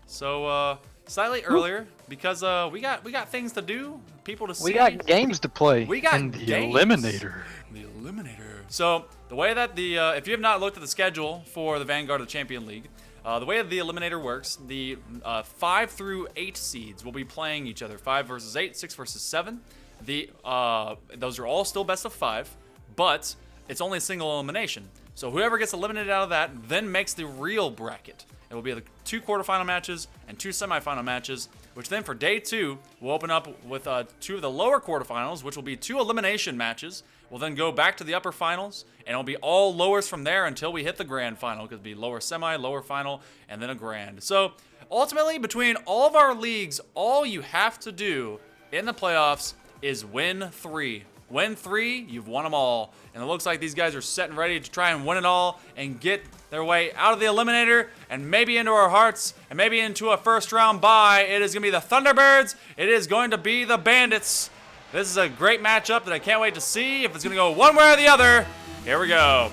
B: So slightly earlier because we got things to do, people to see.
C: We got games to play.
B: We got
C: and the
B: games.
C: Eliminator.
B: The Eliminator. So the way that if you have not looked at the schedule for the Vanguard of the Champion League, the way the Eliminator works, the 5 through 8 seeds will be playing each other. 5 versus 8, 6 versus 7. Those are all still best of 5, but it's only a single elimination. So whoever gets eliminated out of that then makes the real bracket. It will be the 2 quarterfinal matches and 2 semifinal matches, which then for day 2 will open up with 2 of the lower quarterfinals, which will be 2 elimination matches. We'll then go back to the upper finals, and it'll be all lowers from there until we hit the grand final, because it'll be lower semi, lower final, and then a grand. So ultimately, between all of our leagues, all you have to do in the playoffs is win 3. Win 3, you've won them all. And it looks like these guys are set and ready to try and win it all and get their way out of the Eliminator and maybe into our hearts and maybe into a first round bye. It is going to be the Thunderbirds. It is going to be the Bandits. This is a great matchup that I can't wait to see if it's going to go one way or the other. Here we go.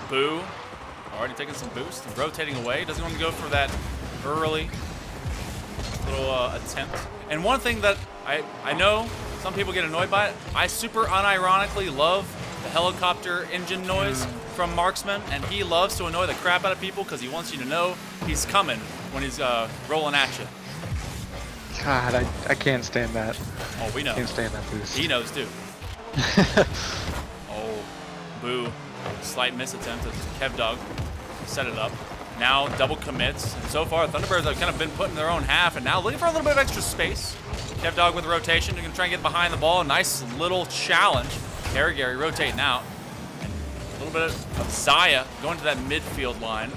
B: Boo. Already taking some boost and rotating away. Doesn't want to go for that early little attempt. And one thing that I know some people get annoyed by it, I super unironically love the helicopter engine noise from Marksman, and he loves to annoy the crap out of people because he wants you to know he's coming when he's rolling at you.
C: God, I can't stand that.
B: Oh, we know.
C: Can't stand that boost.
B: He knows too. Oh, boo. Slight miss attempt as Kev Dog set it up. Now double commits. And so far, Thunderbirds have kind of been put in their own half, and now looking for a little bit of extra space. Kev Dog with the rotation. They're going to try and get behind the ball. Nice little challenge. Gary rotating out. And a little bit of Zaya going to that midfield line.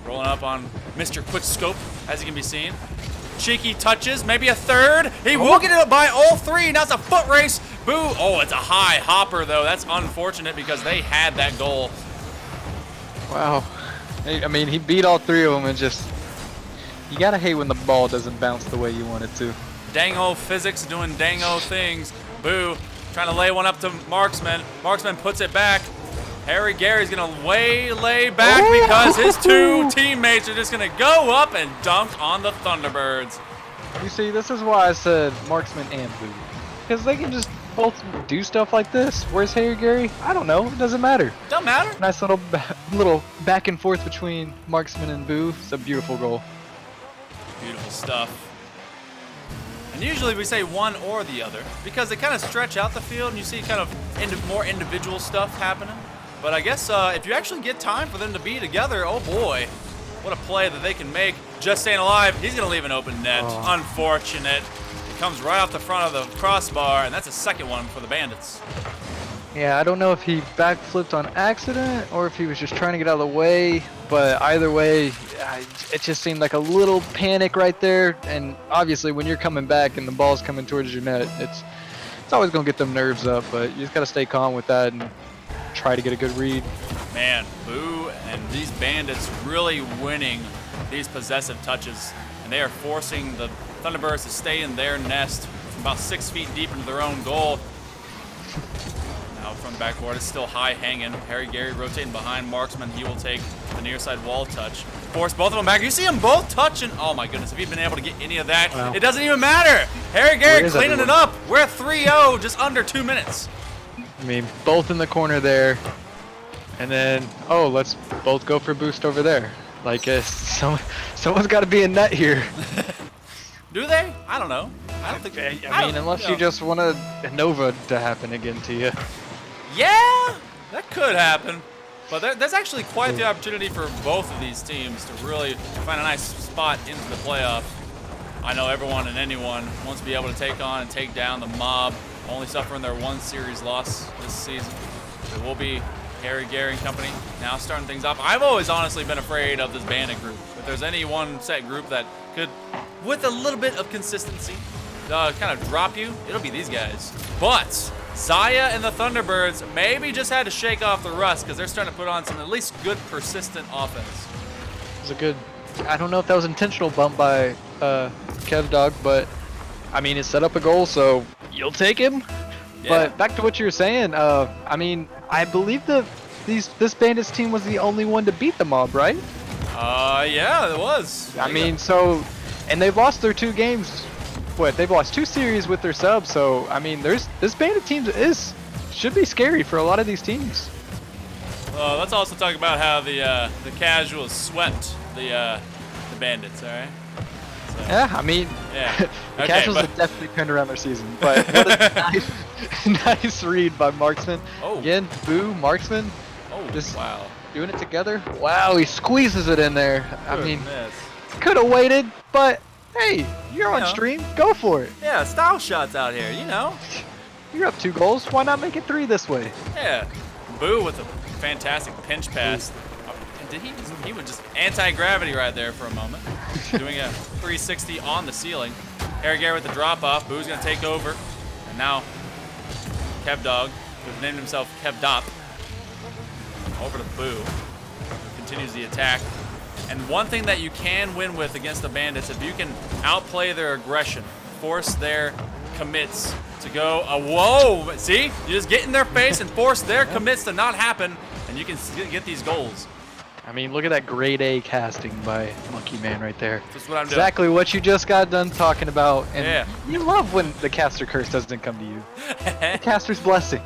B: Rolling up on Mr. Quickscope, as you can be seen. Cheeky touches, maybe a third. He will get it by all three. Now it's a foot race. Boo. Oh, it's a high hopper, though. That's unfortunate because they had that goal.
C: Wow. I mean, he beat all three of them, and just, you gotta hate when the ball doesn't bounce the way you want it to.
B: Dango physics doing dango things. Boo. Trying to lay one up to Marksman. Marksman puts it back. Harry Gary's gonna lay back because his two teammates are just gonna go up and dunk on the Thunderbirds.
C: You see, this is why I said Marksman and Boo. Because they can just both do stuff like this. Where's Harry Gary? I don't know. It doesn't matter.
B: Don't matter.
C: Nice little back and forth between Marksman and Boo. It's a beautiful goal.
B: Beautiful stuff. And usually we say one or the other because they kind of stretch out the field and you see kind of more individual stuff happening. But I guess if you actually get time for them to be together, oh boy, what a play that they can make. Just staying alive. He's going to leave an open net.
C: Oh.
B: Unfortunate. It comes right off the front of the crossbar, and that's a second one for the Bandits.
C: Yeah, I don't know if he backflipped on accident or if he was just trying to get out of the way. But either way, it just seemed like a little panic right there. And obviously, when you're coming back and the ball's coming towards your net, it's always going to get them nerves up. But you just got to stay calm with that and try to get a good read.
B: Man, Boo and these Bandits really winning these possessive touches. And they are forcing the Thunderbirds to stay in their nest from about 6 feet deep into their own goal. Now from the backboard, it's still high hanging. Harry Gary rotating behind Marksman. He will take the near side wall touch. Force both of them back. You see them both touching. Oh my goodness, if you've been able to get any of that,
C: Wow.
B: It doesn't even matter. Harry Gary
C: is
B: cleaning it
C: everyone?
B: up. We're at 3-0, just under 2 minutes.
C: I mean, both in the corner there. And then, oh, let's both go for boost over there. Like, someone's got to be in net here.
B: Do they? I don't know. I don't think.
C: I mean, unless you just want a Nova to happen again to you.
B: Yeah, that could happen. But there's actually quite the opportunity for both of these teams to really find a nice spot into the playoff. I know everyone and anyone wants to be able to take on and take down the Mob, only suffering their one series loss this season. It will be Harry Gary and company now starting things off. I've always honestly been afraid of this Bandit group. If there's any one set group that could, with a little bit of consistency, kind of drop you, it'll be these guys. But Zaya and the Thunderbirds maybe just had to shake off the rust because they're starting to put on some at least good persistent offense.
C: It was a good, I don't know if that was intentional bump by Kev Dog, but I mean, it set up a goal, so you'll take him.
B: Yeah.
C: But back to what you were saying, I mean, I believe this Bandits team was the only one to beat the Mob, right?
B: Yeah, it was.
C: I mean, so, and they've lost their 2 games. What, they've lost 2 series with their subs, so, I mean, this Bandit team should be scary for a lot of these teams.
B: Let's also talk about how the casuals swept the Bandits, all right? So,
C: Yeah, I mean,
B: yeah.
C: the
B: Okay,
C: Casuals
B: but-
C: have definitely turned around their season, but what a nice read by Marksman.
B: Oh.
C: Again, Boo, Marksman,
B: Oh,
C: just
B: wow.
C: doing it together. Wow, he squeezes it in there. I mean,
B: Goodness.
C: could have waited, but hey, you're on
B: Yeah.
C: stream, go for it.
B: Yeah, style shots out here, you know?
C: You're up 2 goals, why not make it 3 this way?
B: Yeah. Boo with a fantastic pinch pass. Did he was just anti-gravity right there for a moment. Doing a 360 on the ceiling. Harry Gary with the drop off. Boo's gonna take over. And now Kev Dog, who's named himself Kev Dop. Over to Boo. Who continues the attack. And one thing that you can win with against the Bandits, if you can outplay their aggression, force their commits to go, whoa, see? You just get in their face and force their commits to not happen, and you can get these goals.
C: I mean, look at that grade A casting by Monkey Man right there.
B: That's what I'm doing.
C: Exactly what you just got done talking about. And
B: Yeah.
C: you love when the caster curse doesn't come to you. The caster's blessing.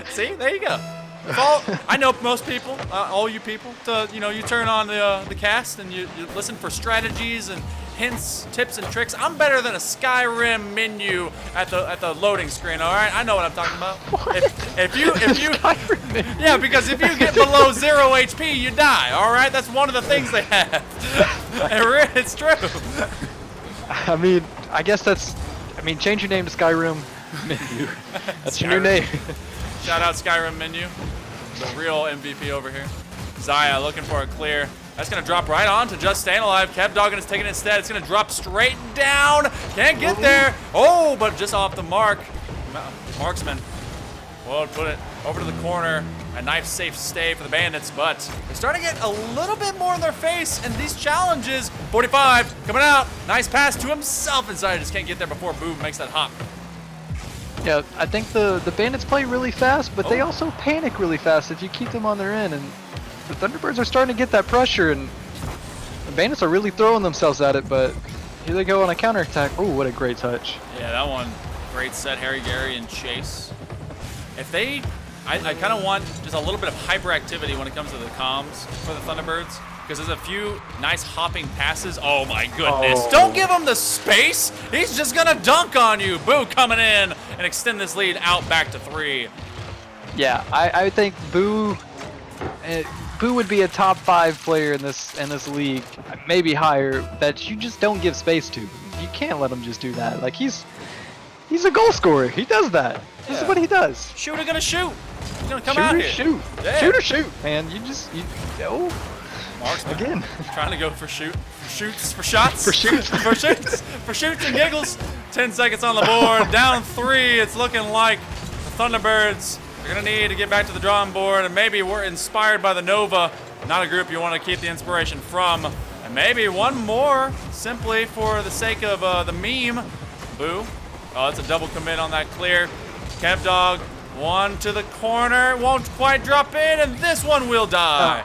B: See, there you go. If all, I know most people, all you people, you turn on the cast and you listen for strategies and hints, tips, and tricks. I'm better than a Skyrim menu at the loading screen. All right, I know what I'm talking about.
C: What?
B: If you,
C: Skyrim menu.
B: yeah, because if you get below 0 HP, you die. All right, that's one of the things they have. It's true.
C: I mean, I guess change your name to Skyrim menu. That's your new
B: Skyrim.
C: name.
B: Shout out Skyrim menu, the real MVP over here. Zaya looking for a clear. That's gonna drop right on to Just Staying Alive. Kevdog is taking it instead. It's gonna drop straight down. Can't get there. Oh, but just off the mark. Marksman. Well, put it over to the corner. A knife safe stay for the Bandits, but they're starting to get a little bit more in their face, and these challenges. 45 coming out. Nice pass to himself inside. Just can't get there before Boo makes that hop.
C: Yeah, I think the Bandits play really fast, but they also panic really fast if you keep them on their end. And the Thunderbirds are starting to get that pressure, and the Bandits are really throwing themselves at it, but here they go on a counterattack. Oh, what a great touch.
B: Yeah, that one, great set, Harry, Gary, and Chase. If they, I kind of want just a little bit of hyperactivity when it comes to the comms for the Thunderbirds, because there's a few nice hopping passes. Oh my goodness, don't give him the space. He's just gonna dunk on you. Boo coming in and extend this lead out back to 3.
C: Yeah, I think Boo would be a top 5 player in this league, maybe higher, that you just don't give space to. You can't let him just do that. Like he's a goal scorer. He does that. This is what he does.
B: Shooter gonna shoot. He's gonna come
C: Shoot
B: out
C: or
B: here.
C: shoot.
B: Yeah.
C: Shoot or shoot, man. Oh,
B: Marksman
C: again.
B: trying to go for shoots, for shots.
C: For shoots.
B: for shoots and giggles. 10 seconds on the board, down 3. It's looking like the Thunderbirds are gonna need to get back to the drawing board, and maybe we're inspired by the Nova. Not a group you want to keep the inspiration from. And maybe one more, simply for the sake of the meme. Boo. Oh, it's a double commit on that clear. Kevdog, one to the corner, won't quite drop in, and this one will die.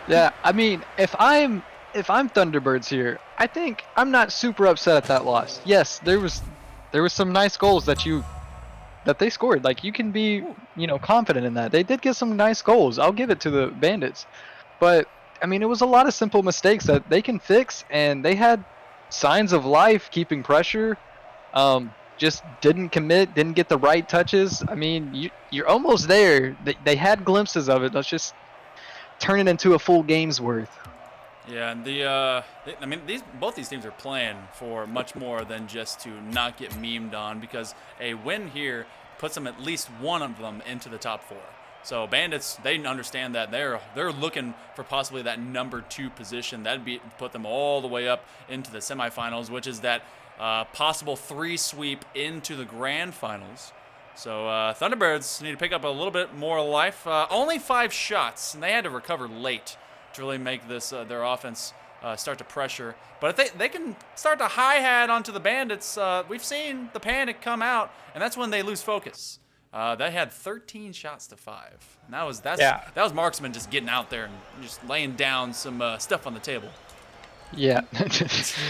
C: Yeah, I mean, if I'm Thunderbirds here, I think I'm not super upset at that loss. Yes, there was some nice goals that they scored. Like, you can be, confident in that. They did get some nice goals. I'll give it to the Bandits. But I mean, it was a lot of simple mistakes that they can fix, and they had signs of life keeping pressure. Just didn't commit, didn't get the right touches. I mean, you're almost there. They had glimpses of it. Let's just turn it into a full game's worth.
B: Yeah, and both these teams are playing for much more than just to not get memed on, because a win here puts them, at least one of them, into the top 4. So Bandits, they understand that they're looking for possibly that number 2 position. That'd put them all the way up into the semifinals, which is that possible 3 sweep into the grand finals. So Thunderbirds need to pick up a little bit more life. Only 5 shots, and they had to recover late to really make this their offense start to pressure. But if they can start to hi-hat onto the Bandits, we've seen the panic come out, and that's when they lose focus. They had 13 shots to 5. And that was Marksman just getting out there and just laying down some stuff on the table.
C: Yeah.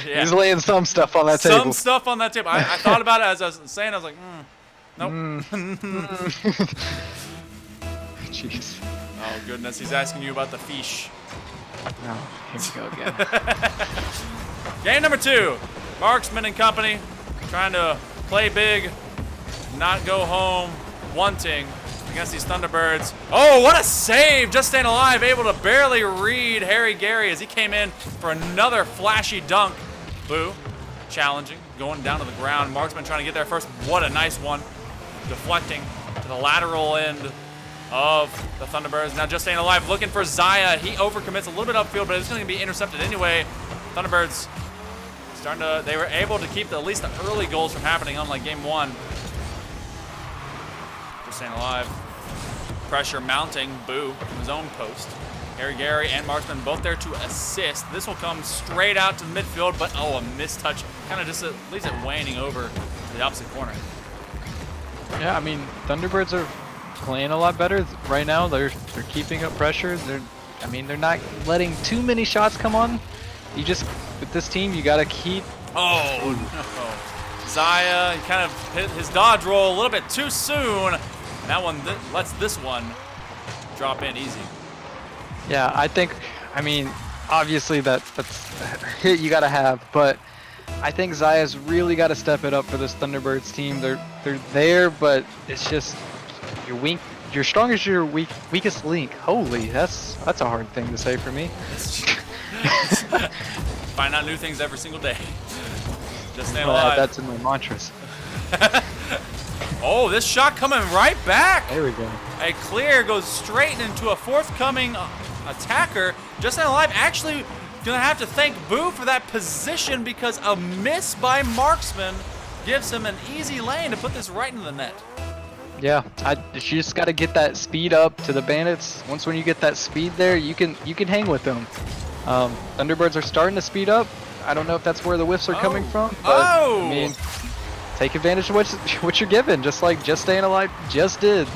B: Yeah.
C: He's laying some stuff on that table.
B: Some stuff on that table. I thought about it as I was saying. I was like, nope.
C: Jeez.
B: Oh, goodness. He's asking you about the fish.
C: Oh, here we go again.
B: Game number 2. Marksman and company trying to play big, not go home wanting against these Thunderbirds. Oh, what a save! Just Staying Alive, able to barely read Harry Gary as he came in for another flashy dunk. Boo, challenging, going down to the ground. Marksman trying to get there first. What a nice one. Deflecting to the lateral end of the Thunderbirds. Now Just Staying Alive looking for Zaya. He overcommits a little bit upfield, but it's going to be intercepted anyway. Thunderbirds they were able to keep at least the early goals from happening, unlike game 1. Just Staying Alive. Pressure mounting. Boo from his own post. Harry Gary and Marksman both there to assist. This will come straight out to the midfield, but a missed touch. Kind of just leaves it waning over to the opposite corner.
C: Yeah, I mean, Thunderbirds are playing a lot better right now. They're keeping up pressure. I mean, they're not letting too many shots come on. You just, with this team, you gotta keep.
B: Oh no. Zaya, he kind of hit his dodge roll a little bit too soon. And that one lets this one drop in easy.
C: Yeah, I mean, obviously that's a hit you gotta have, but I think Zaya's really gotta step it up for this Thunderbirds team. They're there, but it's just you're strong as your weakest link. Holy, that's a hard thing to say for me.
B: Find out new things every single day. Just staying
C: Well,
B: alive.
C: that's in my mantras.
B: Oh, this shot coming right back.
C: There we go.
B: A clear goes straight into a forthcoming attacker. Just Staying Alive actually gonna have to thank Boo for that position because a miss by Marksman gives him an easy lane to put this right into the net.
C: Yeah, you just got to get that speed up to the Bandits. Once when you get that speed there, you can hang with them. Thunderbirds are starting to speed up. I don't know if that's where the whiffs are coming from, but I mean, take advantage of what you're given, just like Just Staying Alive just did.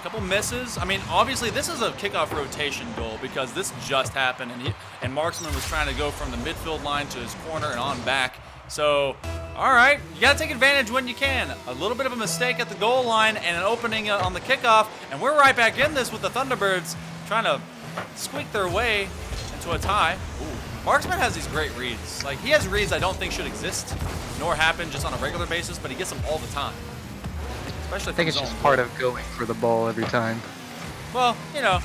B: Couple misses. I mean, obviously this is a kickoff rotation goal because this just happened, and Marksman was trying to go from the midfield line to his corner and on back. So, all right, you got to take advantage when you can. A little bit of a mistake at the goal line and an opening on the kickoff, and we're right back in this with the Thunderbirds trying to squeak their way into a tie. Ooh. Marksman has these great reads. Like, he has reads I don't think should exist, nor happen just on a regular basis, but he gets them all the time. Especially
C: I think it's just part of going for the ball every time.
B: Well, you know,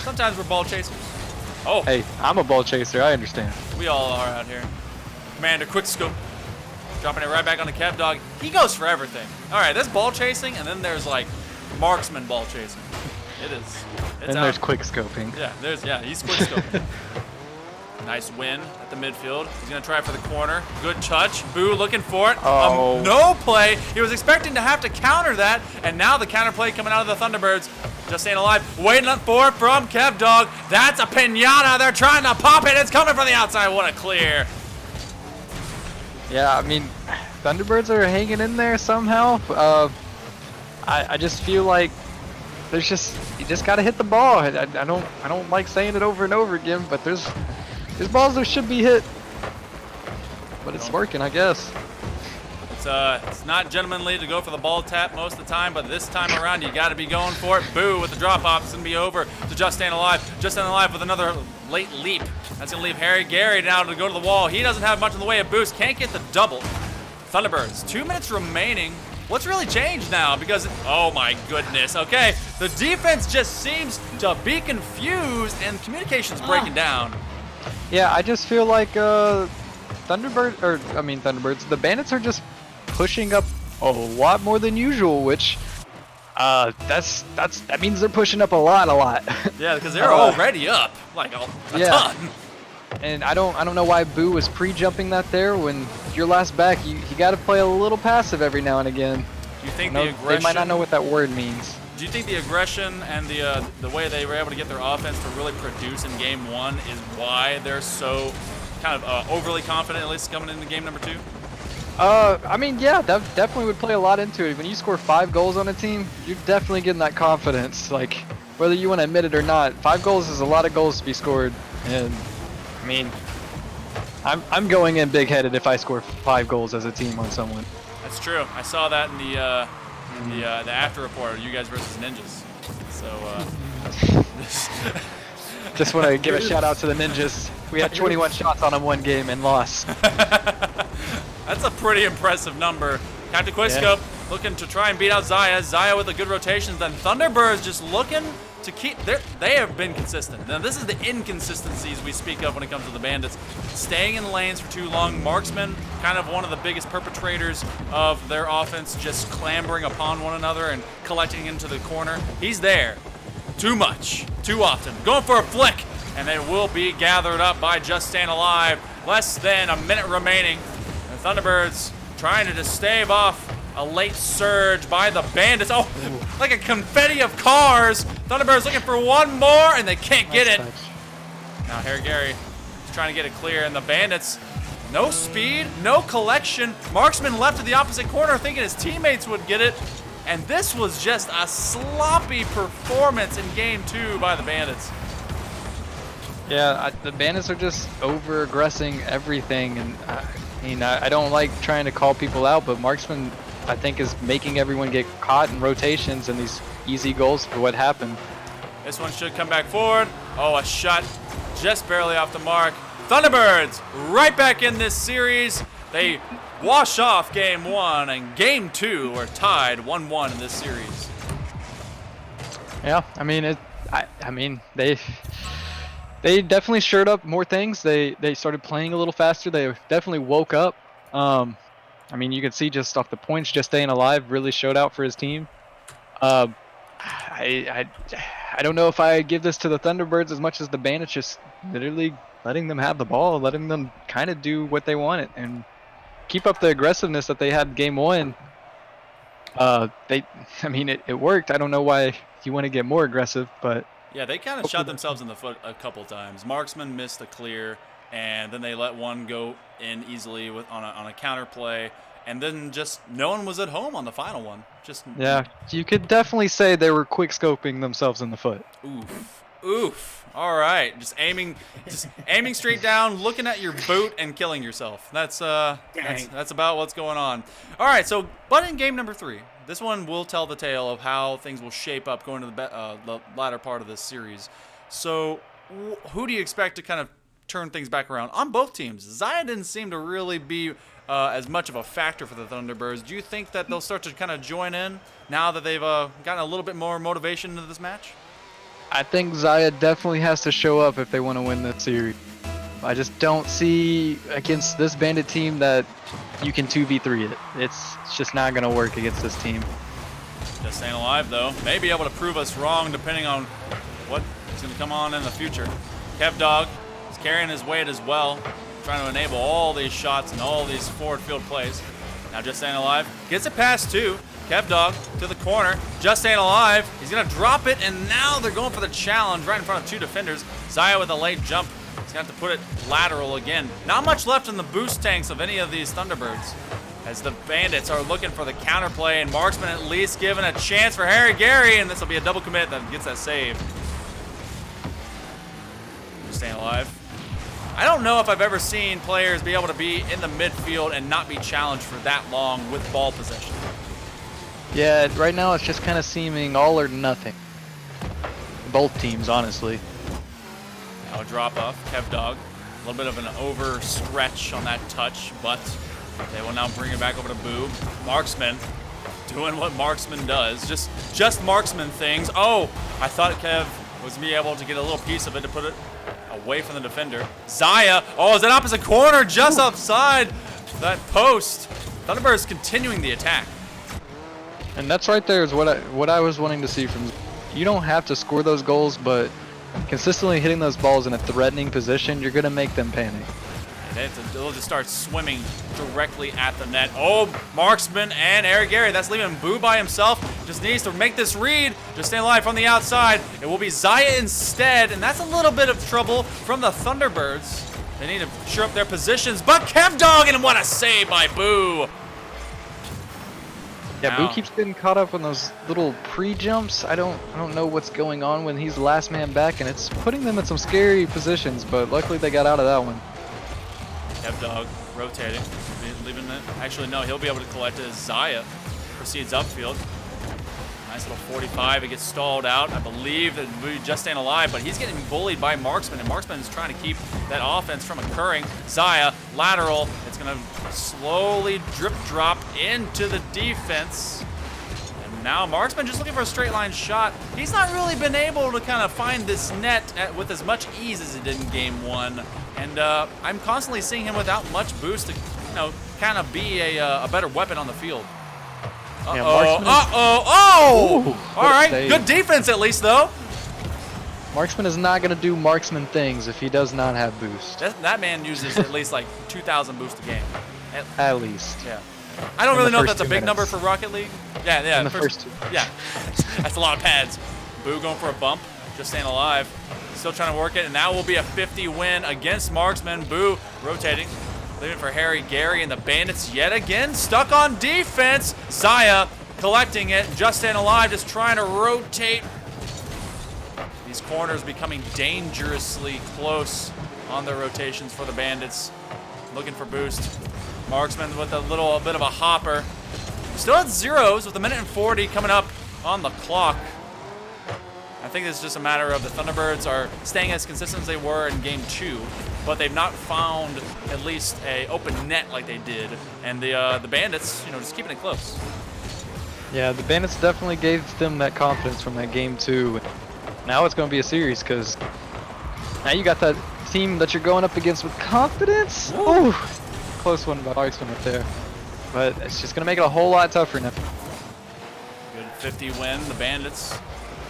B: sometimes we're ball chasers. Oh,
C: Hey, I'm a ball chaser, I understand.
B: we all are out here. Commander, quick scoop. Dropping it right back on the Kev Dog. He goes for everything. All right, there's ball chasing, and then there's like Marksman ball chasing. It is. It's
C: And
B: out.
C: there's quick scoping.
B: Yeah, he's quick scoping. Nice win at the midfield. He's gonna try for the corner. Good touch. Boo looking for it.
C: Oh.
B: No play. He was expecting to have to counter that, and now the counter play coming out of the Thunderbirds. Just Staying Alive. Waiting for it from Kev Dog. That's a pinata. They're trying to pop it. It's coming from the outside. What a clear.
C: Yeah, I mean, Thunderbirds are hanging in there somehow. I just feel like you just gotta hit the ball. I don't like saying it over and over again, but there's balls that should be hit, but it's working, I guess.
B: It's not gentlemanly to go for the ball tap most of the time, but this time around you got to be going for it. Boo with the drop off. It's gonna be over to Just Staying Alive. Just Staying Alive with another late leap. That's gonna leave Harry Gary now to go to the wall. He doesn't have much in the way of boost. Can't get the double. Thunderbirds. 2 minutes remaining. What's really changed now? Because, oh my goodness, okay. The defense just seems to be confused and communication's breaking down.
C: Yeah, I just feel like Thunderbirds, the Bandits are just pushing up a lot more than usual, which that means they're pushing up a lot.
B: Yeah, because they're already up, like a ton.
C: And I don't know why Boo was pre-jumping that there when your last back. You got to play a little passive every now and again.
B: Do you think
C: No,
B: the aggression?
C: they might not know what that word means.
B: Do you think the aggression and the way they were able to get their offense to really produce in game one is why they're so kind of overly confident, at least coming into game number 2?
C: I mean, yeah, that definitely would play a lot into it. When you score 5 goals on a team, you're definitely getting that confidence. Like, whether you want to admit it or not, 5 goals is a lot of goals to be scored. And I mean, I'm going in big-headed if I score 5 goals as a team on someone.
B: That's true. I saw that in the after report. You guys versus Ninjas. So
C: Just want to give a shout out to the Ninjas. We had 21 shots on them one game and lost.
B: that's a pretty impressive number. Captain Quickscope looking to try and beat out Zaya. Zaya with a good rotation. Then Thunderbirds just looking to keep. They have been consistent. Now this is the inconsistencies we speak of when it comes to the Bandits. Staying in the lanes for too long. Marksman, kind of one of the biggest perpetrators of their offense, just clambering upon one another and collecting into the corner. He's there. Too much. Too often. Going for a flick. And they will be gathered up by Just Staying Alive. Less than a minute remaining. And Thunderbirds trying to just stave off a late surge by the Bandits. Oh, like a confetti of cars. Thunderbirds looking for one more, and they can't get it. Now Harry Gary is trying to get it clear, and the Bandits, no speed, no collection. Marksman left to the opposite corner thinking his teammates would get it. And this was just a sloppy performance in game 2 by the Bandits.
C: Yeah, the Bandits are just over-aggressing everything, and I don't like trying to call people out, but Marksman, I think, is making everyone get caught in rotations and these easy goals for what happened.
B: This one should come back forward. Oh, a shot just barely off the mark. Thunderbirds right back in this series. They wash off game 1, and game 2 are tied 1-1 in this series.
C: Yeah, I mean, they definitely shored up more things. They started playing a little faster. They definitely woke up. I mean, you can see just off the points, just staying alive really showed out for his team. I don't know if I give this to the Thunderbirds as much as the Bandits, just literally letting them have the ball, letting them kind of do what they wanted and keep up the aggressiveness that they had game 1. It worked. I don't know why you want to get more aggressive, but
B: yeah, they kind of shot themselves in the foot a couple times. Marksman missed a clear, and then they let one go in easily on a counter play, and then just no one was at home on the final one.
C: Yeah, you could definitely say they were quick scoping themselves in the foot.
B: Oof. All right, just aiming straight down, looking at your boot, and killing yourself. That's about what's going on. All right, but in game number 3, this one will tell the tale of how things will shape up going to the latter part of this series. So, who do you expect to kind of turn things back around on both teams? Zaya didn't seem to really be as much of a factor for the Thunderbirds. Do you think that they'll start to kind of join in now that they've gotten a little bit more motivation into this match?
C: I think Zaya definitely has to show up if they want to win this series. I just don't see against this Bandit team that you can 2v3 it. It's just not going to work against this team.
B: Just staying alive, though. May be able to prove us wrong depending on what is going to come on in the future. Kev Dog is carrying his weight as well, trying to enable all these shots and all these forward field plays. Now just staying alive. Gets it past 2. Kev Dog to the corner, just staying alive. He's gonna drop it, and now they're going for the challenge right in front of 2 defenders. Zaya with a late jump. He's gonna have to put it lateral again. Not much left in the boost tanks of any of these Thunderbirds, as the Bandits are looking for the counterplay, and Marksman at least given a chance for Harry Gary, and this will be a double commit that gets that save. Just staying alive. I don't know if I've ever seen players be able to be in the midfield and not be challenged for that long with ball possession.
C: Yeah, right now it's just kind of seeming all or nothing. Both teams, honestly.
B: Now a drop off, Kev Dog. A little bit of an overstretch on that touch, but they will now bring it back over to Boo. Marksman doing what Marksman does. Just Marksman things. Oh, I thought Kev was be able to get a little piece of it to put it away from the defender. Zaya, oh, is that opposite corner just outside that post. Thunderbirds continuing the attack.
C: And that's right there is what I was wanting to see from. You don't have to score those goals, but consistently hitting those balls in a threatening position, you're gonna make them panic.
B: They'll just start swimming directly at the net. Oh, Marksman and Eric Gary. That's leaving Boo by himself. Just needs to make this read. Just staying alive from the outside. It will be Zaya instead, and that's a little bit of trouble from the Thunderbirds. They need to shore up their positions, but Kev Dog, and what a save by Boo.
C: Yeah, Boo keeps getting caught up on those little pre-jumps. I don't know what's going on when he's the last man back, and it's putting them in some scary positions, but luckily they got out of that one.
B: Kev Dog rotating, leaving it. Actually, no, he'll be able to collect it as Zaya proceeds upfield. Nice little 45. It gets stalled out. I believe that Boo just staying alive, but he's getting bullied by Marksman, and Marksman is trying to keep that offense from occurring. Zaya, lateral. It's going to slowly drip drop into the defense. And now Marksman just looking for a straight line shot. He's not really been able to kind of find this net with as much ease as he did in game 1. And I'm constantly seeing him without much boost to, kind of be a better weapon on the field. Oh! All right, good defense at least, though.
C: Marksman is not going to do Marksman things if he does not have boost.
B: That man uses at least like 2,000 boost a game.
C: At least.
B: Yeah. I don't really know if that's a big number for Rocket League. Yeah.
C: In the first 2.
B: Yeah. That's a lot of pads. Boo going for a bump, just staying alive. Still trying to work it, and that will be a 50 win against Marksman. Boo rotating. Leaving for Harry Gary, and the Bandits yet again stuck on defense. Zaya collecting it. Just Staying Alive just trying to rotate. These corners becoming dangerously close on their rotations for the Bandits. Looking for boost. Marksman with a little bit of a hopper. Still at zeros with 1:40 coming up on the clock. I think it's just a matter of the Thunderbirds are staying as consistent as they were in game 2, but they've not found at least a open net like they did, and the Bandits, you know, just keeping it close.
C: Yeah, the Bandits definitely gave them that confidence from that game 2. Now it's going to be a series because now you got that team that you're going up against with confidence. Ooh, close one by Marksman up there, but it's just going to make it a whole lot tougher now.
B: Good 50 win. The Bandits.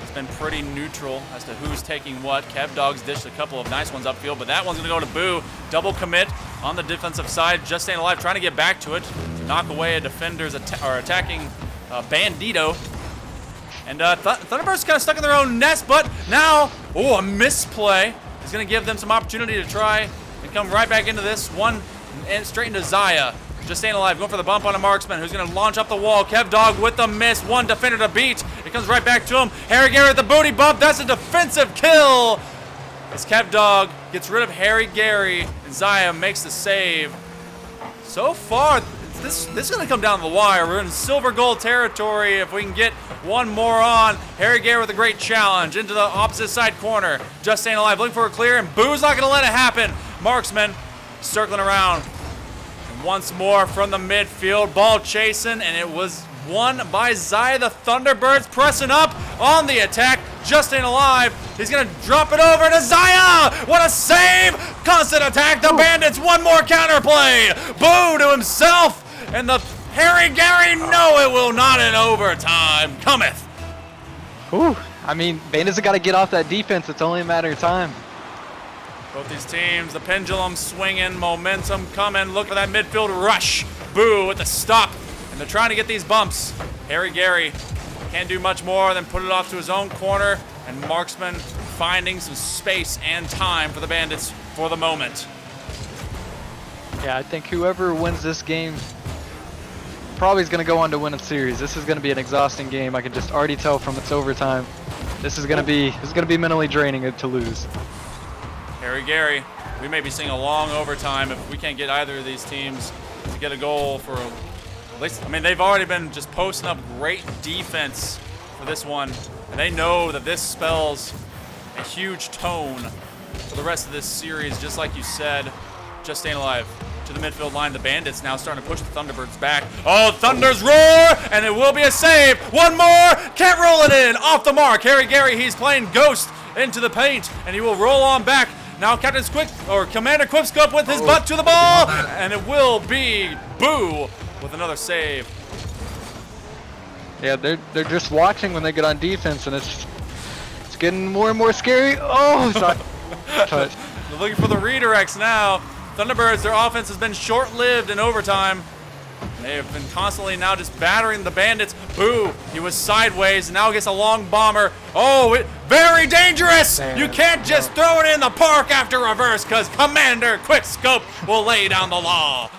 B: It's been pretty neutral as to who's taking what. Kev Dog's dished a couple of nice ones upfield, but that one's going to go to Boo. Double commit on the defensive side. Just Staying Alive, trying to get back to it. Knock away a defender's attacking Bandito. And Thunderbird's kind of stuck in their own nest, but now, oh, a misplay is going to give them some opportunity to try and come right back into this one and straight into Zaya. Just Staying Alive, going for the bump on a Marksman who's going to launch up the wall. Kev Dog with the miss. One defender to beat. It comes right back to him. Harry Gary with the booty bump. That's a defensive kill. As Kev Dog gets rid of Harry Gary and Zaya makes the save. So far, this is going to come down to the wire. We're in silver gold territory. If we can get one more on. Harry Gary with a great challenge into the opposite side corner. Just Staying Alive, looking for a clear, and Boo's not going to let it happen. Marksman circling around. Once more from the midfield, ball chasing, and it was won by Zaya. The Thunderbirds pressing up on the attack. Just Staying Alive. He's going to drop it over to Zaya. What a save! Constant attack. The Bandits, one more counterplay. Boo to himself, and the Harry Gary, no, it will not in overtime. Cometh.
C: Ooh, I mean, Bandits have got to get off that defense. It's only a matter of time.
B: Both these teams, the pendulum swinging, momentum coming. Look for that midfield rush. Boo with the stop. And they're trying to get these bumps. Harry Gary can't do much more than put it off to his own corner. And Marksman finding some space and time for the Bandits for the moment.
C: Yeah, I think whoever wins this game probably is going to go on to win a series. This is going to be an exhausting game. I can just already tell from its overtime. This is going to be mentally draining to lose.
B: Harry Gary, we may be seeing a long overtime if we can't get either of these teams to get a goal for at least. I mean, they've already been just posting up great defense for this one, and they know that this spells a huge tone for the rest of this series, just like you said. Just Staying Alive to the midfield line. The Bandits now starting to push the Thunderbirds back. Oh, Thunder's roar, and it will be a save. One more, can't roll it in, off the mark. Harry Gary, he's playing ghost into the paint, and he will roll on back. Now Commander Quickscope with his butt to the ball, and it will be Boo with another save.
C: Yeah, they're just watching when they get on defense, and it's getting more and more scary. Oh, sorry. Touch.
B: They're looking for the redirects now. Thunderbirds, their offense has been short-lived in overtime. They have been constantly now just battering the Bandits. Boo, he was sideways, now gets a long bomber. Oh, very dangerous! You can't just throw it in the park after reverse, because Commander Quickscope will lay down the law.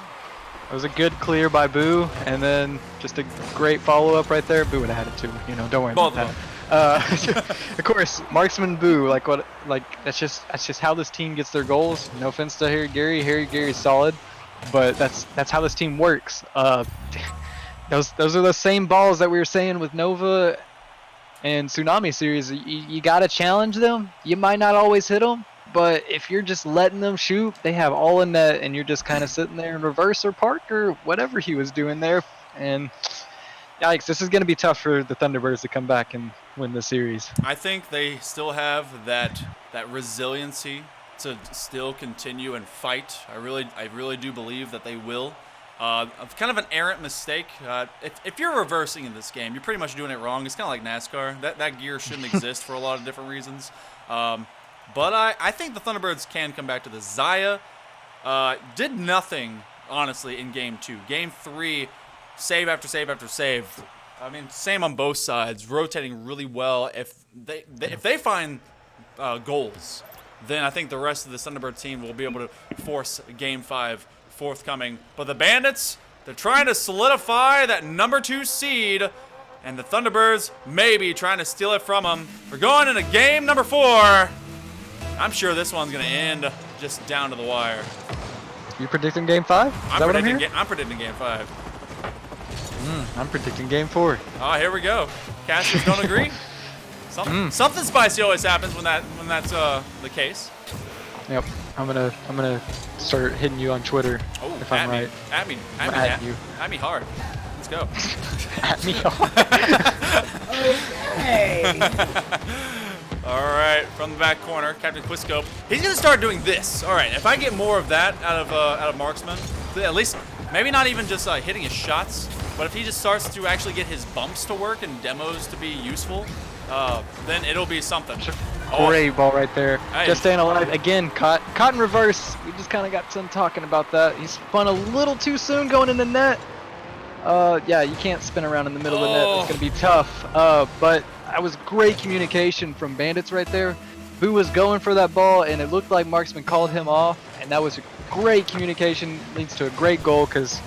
C: It was a good clear by Boo, and then just a great follow-up right there. Boo would have had it too, you know, don't worry
B: Both
C: about
B: of
C: that. Of course, Marksman Boo, that's just how this team gets their goals. No offense to Harry Gary. Harry Gary's solid. But that's how this team works. Those are the same balls that we were saying with Nova and Tsunami series. You gotta challenge them. You might not always hit them, but if you're just letting them shoot, they have all in net, and you're just kind of sitting there in reverse or park or whatever he was doing there. And yikes, this is gonna be tough for the Thunderbirds to come back and win the series.
B: I think they still have that resiliency to still continue and fight. I really do believe that they will. Kind of an errant mistake. If you're reversing in this game, you're pretty much doing it wrong. It's kind of like NASCAR. That gear shouldn't exist for a lot of different reasons. But I think the Thunderbirds can come back to this. Zaya did nothing, honestly, in Game 2. Game 3, save after save after save. I mean, same on both sides, rotating really well. If they find goals, then I think the rest of the Thunderbird team will be able to force Game 5 forthcoming. But the Bandits, they're trying to solidify that number 2 seed And the Thunderbirds may be trying to steal it from them. We're going into game number 4. I'm sure this one's going to end just down to the wire.
C: You predicting game 5?
B: I'm predicting game 5.
C: I'm predicting game 4.
B: Oh, here we go. Casters don't agree. Something spicy always happens when that's the case.
C: Yep. I'm gonna start hitting you on Twitter if I'm right.
B: At me hard. Let's go.
C: At me hard.
E: Okay.
B: All right, from the back corner, Captain Quiscope. He's gonna start doing this. All right, if I get more of that out of Marksman, at least maybe not even just hitting his shots, but if he just starts to actually get his bumps to work and demos to be useful, then it'll be something.
C: Great ball right there.
B: Hey.
C: Just staying alive. Again, caught in reverse. We just kind of got done talking about that. He spun a little too soon going in the net. Yeah, you can't spin around in the middle of the net. It's going to be tough. But that was great communication from Bandits right there. Boo was going for that ball, and it looked like Marksman called him off. And that was a great communication. Leads to a great goal because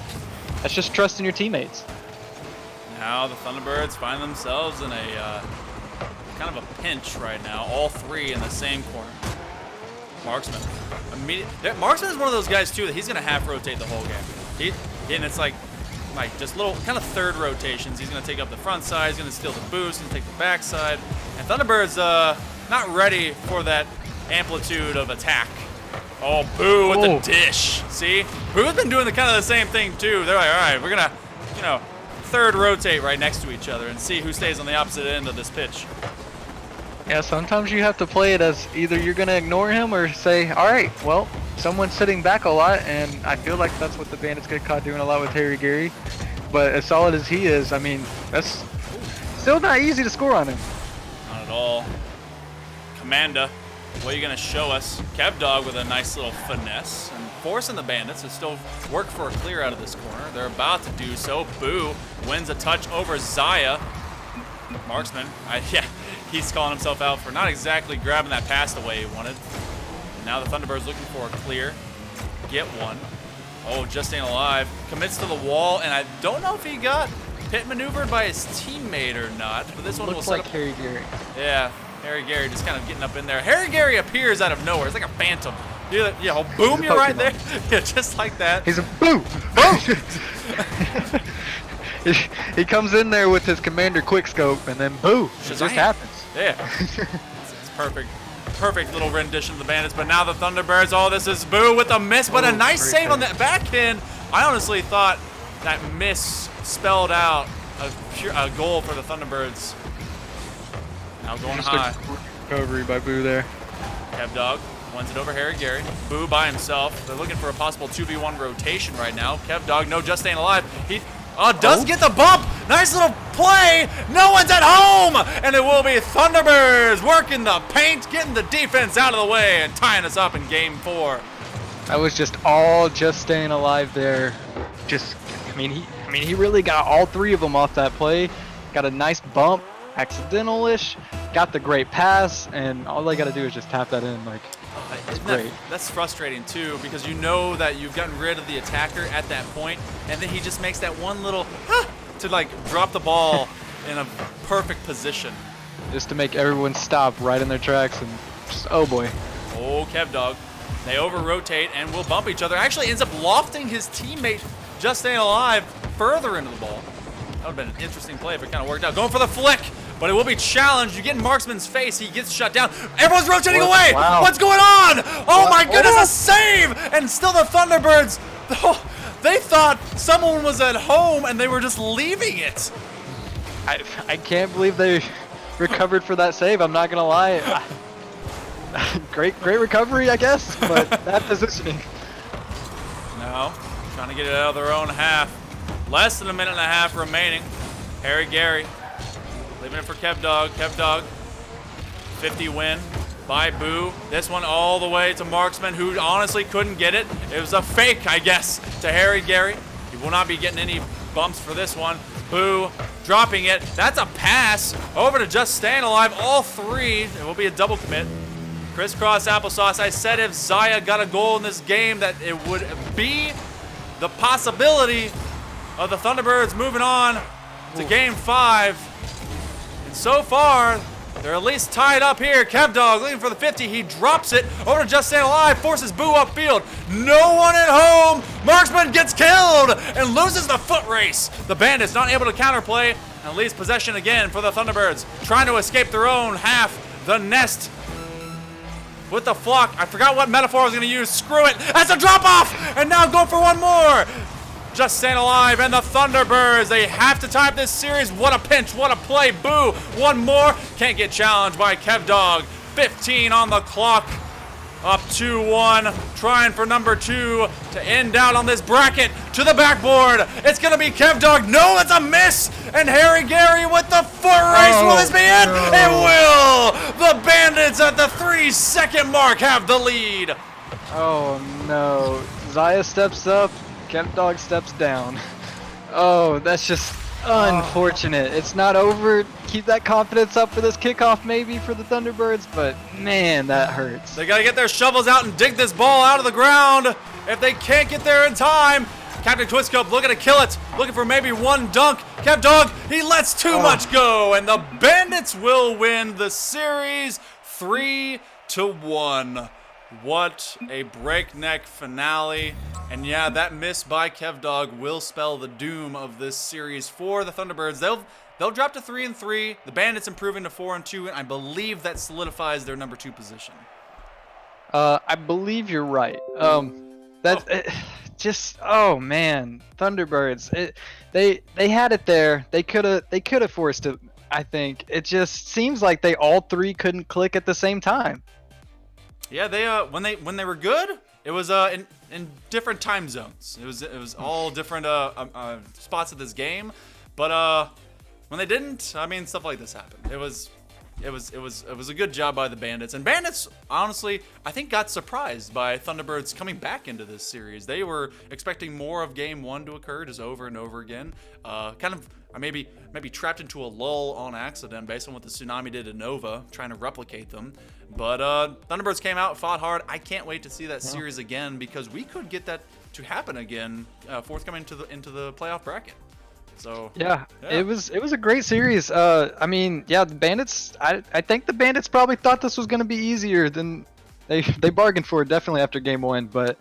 C: that's just trusting your teammates.
B: Now the Thunderbirds find themselves in a kind of a pinch right now. All 3 in the same corner. Marksman. Marksman is one of those guys too that he's gonna half rotate the whole game. And it's like just little kind of third rotations. He's gonna take up the front side. He's gonna steal the boost and take the back side. And Thunderbirds not ready for that amplitude of attack. Oh, Boo with the dish. See, Boo's been doing the kind of the same thing too. They're like, all right, we're gonna, third rotate right next to each other and see who stays on the opposite end of this pitch.
C: Yeah, sometimes you have to play it as either you're going to ignore him or say, all right, well, someone's sitting back a lot, and I feel like that's what the Bandits get caught doing a lot with Harry Gary. But as solid as he is, I mean, that's still not easy to score on him.
B: Not at all. Commander, what are you going to show us? Kevdog with a nice little finesse and forcing the Bandits to still work for a clear out of this corner. They're about to do so. Boo wins a touch over Zaya. Marksman, he's calling himself out for not exactly grabbing that pass the way he wanted. And now the Thunderbirds looking for a clear. Get one. Oh, just staying alive. Commits to the wall, and I don't know if he got pit maneuvered by his teammate or not. But this one will
C: looks
B: set
C: like
B: up.
C: Harry Gary.
B: Yeah, Harry Gary just kind of getting up in there. Harry Gary appears out of nowhere. It's like a phantom. Yeah, boom, you're right there. Yeah, just like that.
C: He's a boo! Boom! He comes in there with his Commander Quickscope, and then boo! It just happens.
B: Yeah. It's perfect. Perfect little rendition of the Bandits, but now the Thunderbirds, this is Boo with a miss, but a nice save on that backhand. I honestly thought that miss spelled out a goal for the Thunderbirds. Now going high.
C: Recovery by Boo there.
B: Kevdog wins it over Harry Gary. Boo by himself. They're looking for a possible 2v1 rotation right now. Kevdog, no, just staying alive. He does get the bump. Nice little play. No one's at home. And it will be Thunderbirds working the paint, getting the defense out of the way, and tying us up in game 4.
C: That was just staying alive there. He really got all 3 of them off that play. Got a nice bump, accidental-ish, got the great pass, and all they got to do is just tap that in. It's great.
B: That's frustrating too, because you know that you've gotten rid of the attacker at that point, and then he just makes that one little to drop the ball in a perfect position.
C: Just to make everyone stop right in their tracks and just, oh boy.
B: Oh, Kevdog. They over-rotate and will bump each other. Actually ends up lofting his teammate, just staying alive, further into the ball. That would have been an interesting play if it kind of worked out. Going for the flick, but it will be challenged. You get in Marksman's face. He gets shut down. Everyone's rotating away.
C: Wow.
B: What's going on? Oh, my goodness, a save! And still the Thunderbirds, they thought someone was at home and they were just leaving it.
C: I can't believe they recovered for that save. I'm not going to lie. Great recovery, I guess, but that positioning.
B: No, trying to get it out of their own half. Less than a minute and a half remaining. Harry Gary leaving it for Kevdog. Kevdog, 50 win by Boo. This one all the way to Marksman, who honestly couldn't get it. It was a fake, I guess, to Harry Gary. He will not be getting any bumps for this one. Boo dropping it. That's a pass over to Just Staying Alive. All 3. It will be a double commit. Crisscross applesauce. I said if Zaya got a goal in this game that it would be the possibility of the Thunderbirds moving on to game 5. And so far, they're at least tied up here. KevDog looking for the 50. He drops it over to Just Staying Alive, forces Boo upfield. No one at home. Marksman gets killed and loses the foot race. The Bandits not able to counterplay and leaves possession again for the Thunderbirds, trying to escape their own half. The nest with the flock. I forgot what metaphor I was going to use. Screw it. That's a drop off. And now go for one more. Just Staying Alive and the Thunderbirds. They have to tie up this series. What a pinch. What a play. Boo. One more. Can't get challenged by KevDog. 15 on the clock. Up 2-1. Trying for number 2 to end out on this bracket. To the backboard. It's going to be KevDog. No, it's a miss. And Harry Gary with the foot race. Will this be it?
C: No.
B: It will. The Bandits at the 3-second mark have the lead.
C: Oh no. Zaya steps up, KevDog steps down. Oh, that's just unfortunate. It's not over. Keep that confidence up for this kickoff maybe for the Thunderbirds, but man, that hurts.
B: They got to get their shovels out and dig this ball out of the ground. If they can't get there in time, Captain Twistcup looking to kill it, looking for maybe one dunk. KevDog, he lets too much go, and the Bandits will win the series 3-1. What a breakneck finale. And yeah, that miss by KevDog will spell the doom of this series for the Thunderbirds. They'll drop to 3-3. The Bandits improving to 4-2, and I believe that solidifies their number 2 position.
C: I believe you're right. Just oh man, Thunderbirds. They had it there. They could have forced it. I think it just seems like they all 3 couldn't click at the same time.
B: Yeah, they when they were good, it was in different time zones. It was all different spots of this game, but when they didn't, I mean, stuff like this happened. It was a good job by the Bandits. And Bandits, honestly, I think got surprised by Thunderbirds coming back into this series. They were expecting more of Game 1 to occur just over and over again. Kind of maybe trapped into a lull on accident based on what the Tsunami did to Nova, trying to replicate them. But Thunderbirds came out, fought hard. I can't wait to see that series again because we could get that to happen again forthcoming into the playoff bracket. So
C: yeah, it was a great series. I mean, yeah, the Bandits. I think the Bandits probably thought this was going to be easier than they bargained for it definitely after game 1. But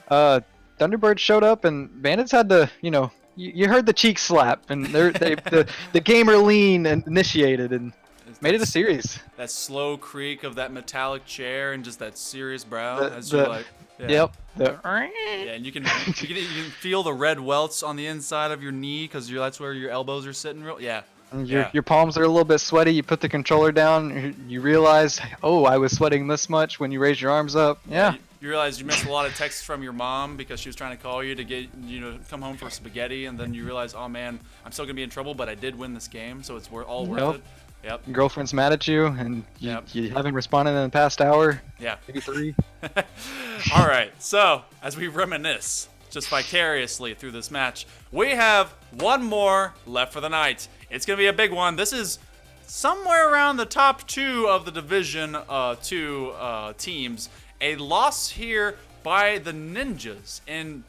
C: Thunderbirds showed up and Bandits had to, you heard the cheek slap and the gamer lean and initiated and made it a series.
B: That slow creak of that metallic chair and just that serious brow as
C: the-
B: you're like. Yeah.
C: Yep.
B: Yeah, and you can feel the red welts on the inside of your knee because that's where your elbows are sitting. Yeah.
C: And your palms are a little bit sweaty. You put the controller down. You realize, oh, I was sweating this much when you raise your arms up. Yeah.
B: You realize you missed a lot of texts from your mom because she was trying to call you to get come home for spaghetti, and then you realize, oh man, I'm still gonna be in trouble, but I did win this game, so it's all worth it. Yep.
C: Your girlfriend's mad at you, and you haven't responded in the past hour.
B: Yeah.
C: Maybe 3.
B: All right. So as we reminisce just vicariously through this match, we have one more left for the night. It's gonna be a big one. This is somewhere around the top 2 of the Division 2 teams. A loss here by the Ninjas in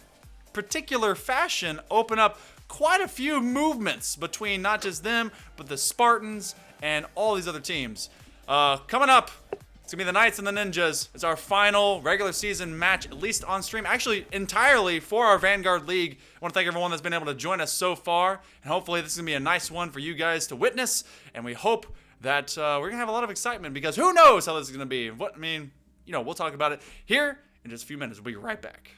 B: particular fashion open up quite a few movements between not just them, but the Spartans and all these other teams. Coming up, it's going to be the Knights and the Ninjas. It's our final regular season match, at least on stream, actually entirely for our Vanguard League. I want to thank everyone that's been able to join us so far, and hopefully this is going to be a nice one for you guys to witness, and we hope that we're going to have a lot of excitement because who knows how this is going to be. We'll talk about it here in just a few minutes. We'll be right back.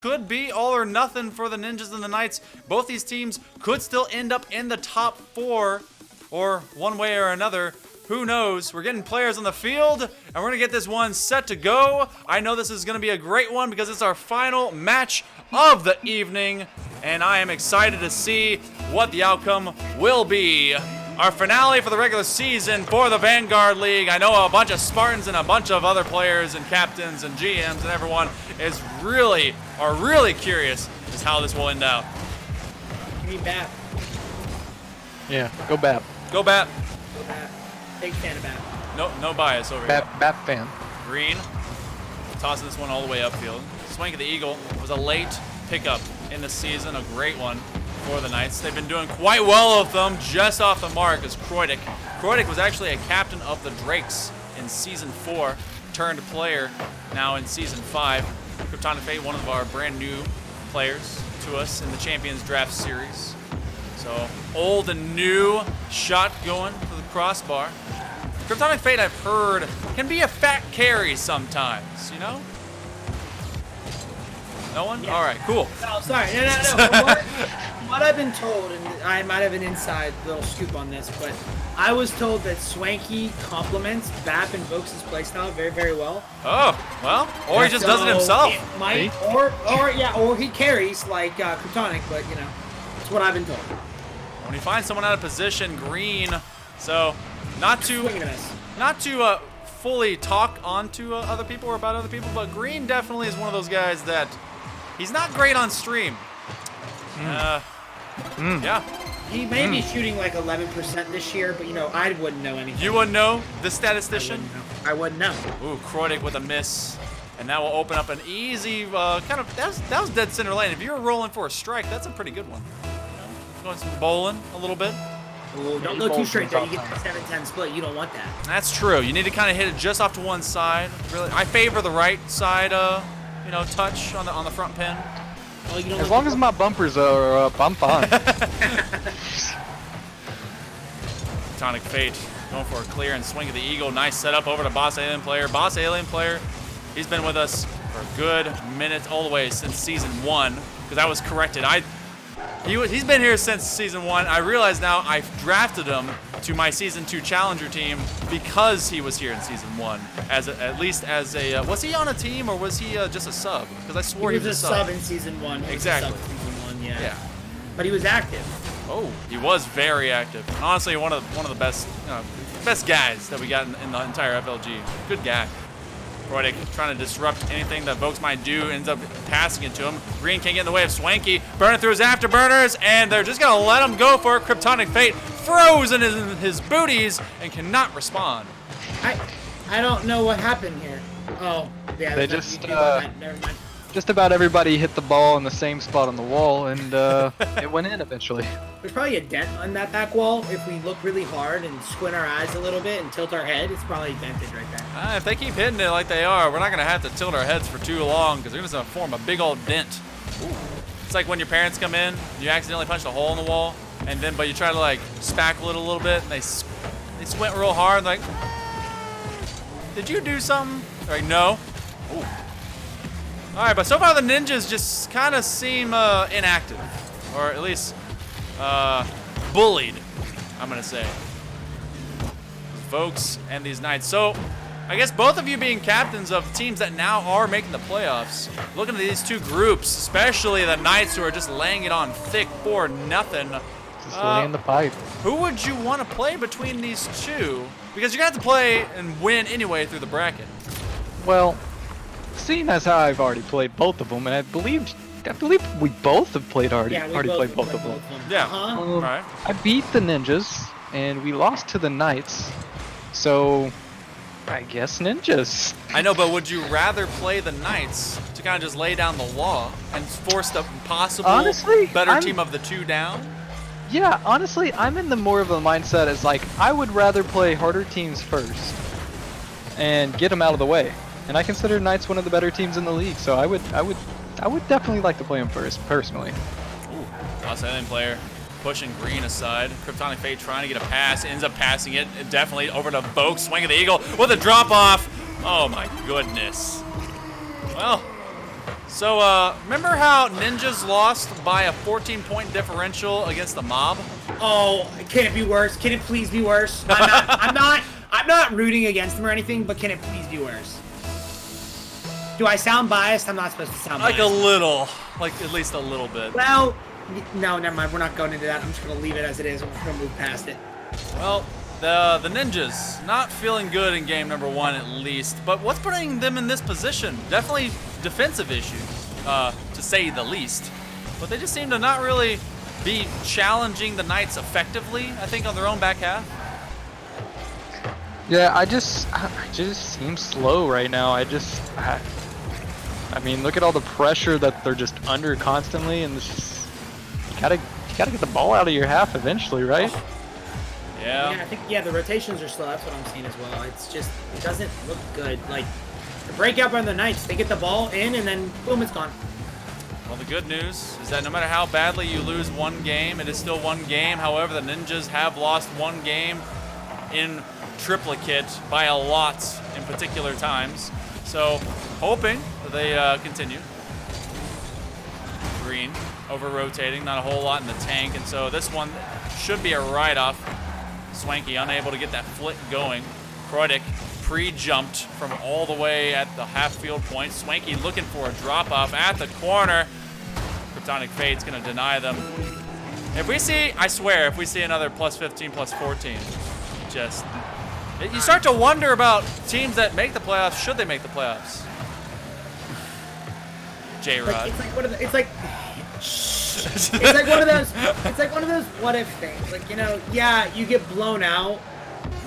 B: could be all or nothing for the Ninjas and the Knights. Both these teams could still end up in the top 4, or one way or another. Who knows? We're getting players on the field, and we're going to get this one set to go. I know this is going to be a great one because it's our final match of the evening, and I am excited to see what the outcome will be. Our finale for the regular season for the Vanguard League. I know a bunch of Spartans and a bunch of other players and captains and GMs and everyone is really curious as how this will end out.
E: Give me BAP.
C: Yeah, go BAP.
B: Go BAP.
E: Go BAP. Big fan of BAP.
B: No bias over here.
C: BAP fan.
B: Green tosses this one all the way upfield. Swank of the Eagle was a late pickup in the season, a great one for the Knights. They've been doing quite well with them, just off the mark as Croydic. Croydic was actually a captain of the Drakes in Season 4, turned player now in Season 5. Kryptonic Fate, one of our brand new players to us in the Champions Draft Series. So, old and new shot going to the crossbar. Kryptonic Fate, I've heard, can be a fat carry sometimes, you know? No one?
E: Yeah.
B: All right, cool.
E: Oh, sorry. No. What I've been told, and I might have an inside little scoop on this, but I was told that Swanky complements BAP and Vokes' playstyle very, very well.
B: Oh, well, or he just does it himself.
E: It might, or he carries like Kryptonic, but you know, that's what I've been told.
B: When he finds someone out of position, Green. So, not to
E: Swing and a miss.
B: fully talk onto other people or about other people, but Green definitely is one of those guys that he's not great on stream. Yeah.
E: He may be shooting like 11% this year, but you know, I wouldn't know anything.
B: You wouldn't know, the statistician?
E: I wouldn't know.
B: Ooh, Croydic with a miss. And that will open up an easy kind of, that was dead center lane. If you were rolling for a strike, that's a pretty good one. Going some bowling a little bit.
E: Ooh, don't go too straight there. You get the 7-10 split. You don't want that.
B: That's true. You need to kind of hit it just off to one side. Really, I favor the right side, touch on the front pin.
E: Well, you don't
C: As
E: want
C: long as my bumpers are up, I'm fine.
B: Tonic Fate going for a clear and swing of the Eagle. Nice setup over to Boss Alien Player. Boss Alien Player, he's been with us for a good minute all the way since Season 1, because I was corrected. He's been here since Season 1. I realize now I've drafted him to my Season 2 Challenger team because he was here in Season 1. At least as a... was he on a team or was he just a sub? Because I swore
E: he was a sub in Season 1.
B: Exactly.
E: He was a sub in Season 1, yeah.
B: Yeah.
E: But he was active.
B: Oh, he was very active. And honestly, one of the best guys that we got in the entire FLG. Good guy. Croydic trying to disrupt anything that Vokes might do, ends up passing it to him. Green can't get in the way of Swanky. Burning through his afterburners, and they're just going to let him go for a Kryptonic Fate. Frozen in his booties and cannot respond.
E: I don't know what happened here. Oh, yeah.
C: They
E: that's-
C: just,
E: never mind.
C: Just about everybody hit the ball in the same spot on the wall, and it went in eventually.
E: There's probably a dent on that back wall. If we look really hard and squint our eyes a little bit and tilt our head, it's probably dented right there.
B: If they keep hitting it like they are, we're not going to have to tilt our heads for too long because they're just going to form a big old dent. Ooh. It's like when your parents come in, you accidentally punched a hole in the wall, but you try to like spackle it a little bit, and they squint real hard, like, did you do something? They're like, no. Ooh. All right, but so far the ninjas just kind of seem inactive, or at least bullied, I'm gonna say. Vokes and these Knights. So I guess both of you being captains of teams that now are making the playoffs, looking at these two groups, especially the Knights who are just laying it on thick for nothing.
C: Just laying the pipe.
B: Who would you want to play between these two? Because you're gonna have to play and win anyway through the bracket.
C: Well, seeing as how I've already played both of them, and I believe we both have played already.
E: Yeah, we
C: already played both
E: played
C: of them.
B: Yeah.
E: Uh-huh.
B: All right.
C: I beat the ninjas, and we lost to the Knights. So, I guess ninjas.
B: I know, but would you rather play the Knights to kind of just lay down the law and force the possible
C: Honestly,
B: better team of the two down?
C: Yeah, honestly, I'm in the more of a mindset as like I would rather play harder teams first and get them out of the way. And I consider Knights one of the better teams in the league, so I would definitely like to play them first, personally.
B: Ooh, Lost Alien Player pushing Green aside. Kryptonic Fate trying to get a pass, ends up passing it definitely over to Vogue. Swing of the Eagle with a drop off. Oh my goodness. Well, So, remember how Ninjas lost by a 14-point differential against the Mob?
E: Oh, can it be worse? Can it please be worse? I'm not rooting against them or anything, but can it please be worse? Do I sound biased? I'm not supposed to sound
B: Like
E: biased.
B: a little. Like, at least a little bit.
E: Well, no, never mind. We're not going into that. I'm just going to leave it as it is. I'm just going to move past it.
B: Well, the Ninjas not feeling good in game number 1 at least. But what's putting them in this position? Definitely defensive issues, to say the least. But they just seem to not really be challenging the Knights effectively, I think, on their own back half.
C: Yeah, I just seem slow right now. I mean, look at all the pressure that they're just under constantly, and it's just, you gotta get the ball out of your half eventually, right?
B: Yeah.
E: I think, the rotations are slow. That's what I'm seeing as well. It's just, it doesn't look good. Like, the breakout by the Knights, they get the ball in, and then, boom, it's gone.
B: Well, the good news is that no matter how badly you lose one game, it is still one game. However, the Ninjas have lost one game in triplicate by a lot in particular times. So, hoping that they continue. Green over-rotating, not a whole lot in the tank, and so this one should be a write-off. Swanky unable to get that flick going. Kreudig pre-jumped from all the way at the half-field point. Swanky looking for a drop-off at the corner. Kryptonic Fate's gonna deny them. If we see, I swear, if we see another plus 15, plus 14, just, you start to wonder about teams that make the playoffs. Should they make the playoffs? J-Rod.
E: It's like one of those. It's like one of those what if things. Like, yeah, you get blown out,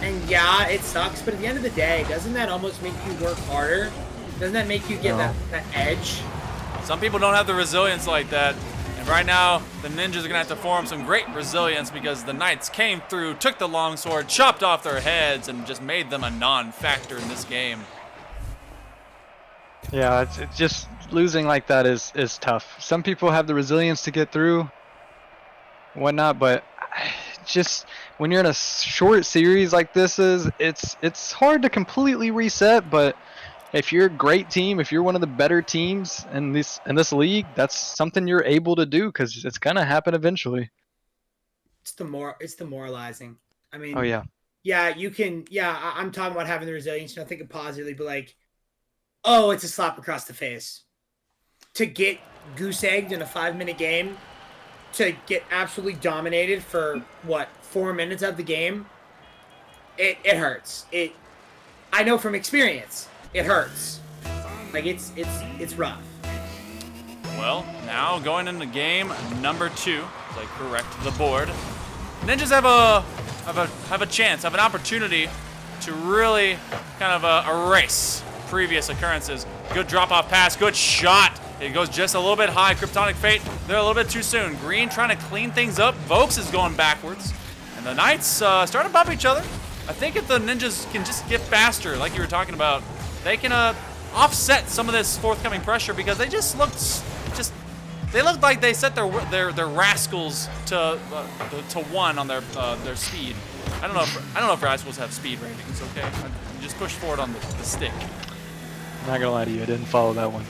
E: and yeah, it sucks. But at the end of the day, doesn't that almost make you work harder? Doesn't that make you get that edge?
B: Some people don't have the resilience like that. And right now, the Ninjas are gonna have to form some great resilience because the Knights came through, took the longsword, chopped off their heads, and just made them a non-factor in this game.
C: Yeah, it's just losing like that is tough. Some people have the resilience to get through, whatnot, but just when you're in a short series like this it's hard to completely reset. But if you're a great team, if you're one of the better teams in this league, that's something you're able to do because it's gonna happen eventually.
E: It's demoralizing. I mean,
C: Oh yeah.
E: Yeah, you can. Yeah, I'm talking about having the resilience. Not thinking positively, but like, oh, it's a slap across the face. To get goose egged in a 5-minute game, to get absolutely dominated for 4 minutes of the game, it hurts. I know from experience, it hurts. Like it's rough.
B: Well, now going into game number 2, as I correct the board, Ninjas have a chance, have an opportunity to really kind of erase previous occurrences. Good drop-off pass, good shot. It goes just a little bit high. Kryptonic Fate, they're a little bit too soon. Green trying to clean things up. Vokes is going backwards. And the Knights starting to bump each other. I think if the Ninjas can just get faster, like you were talking about, they can offset some of this forthcoming pressure because they just looked like they set their rascals to 1 on their speed. I don't know if rascals have speed ratings. Okay, you just push forward on the stick.
C: I'm not gonna lie to you, I didn't follow that one.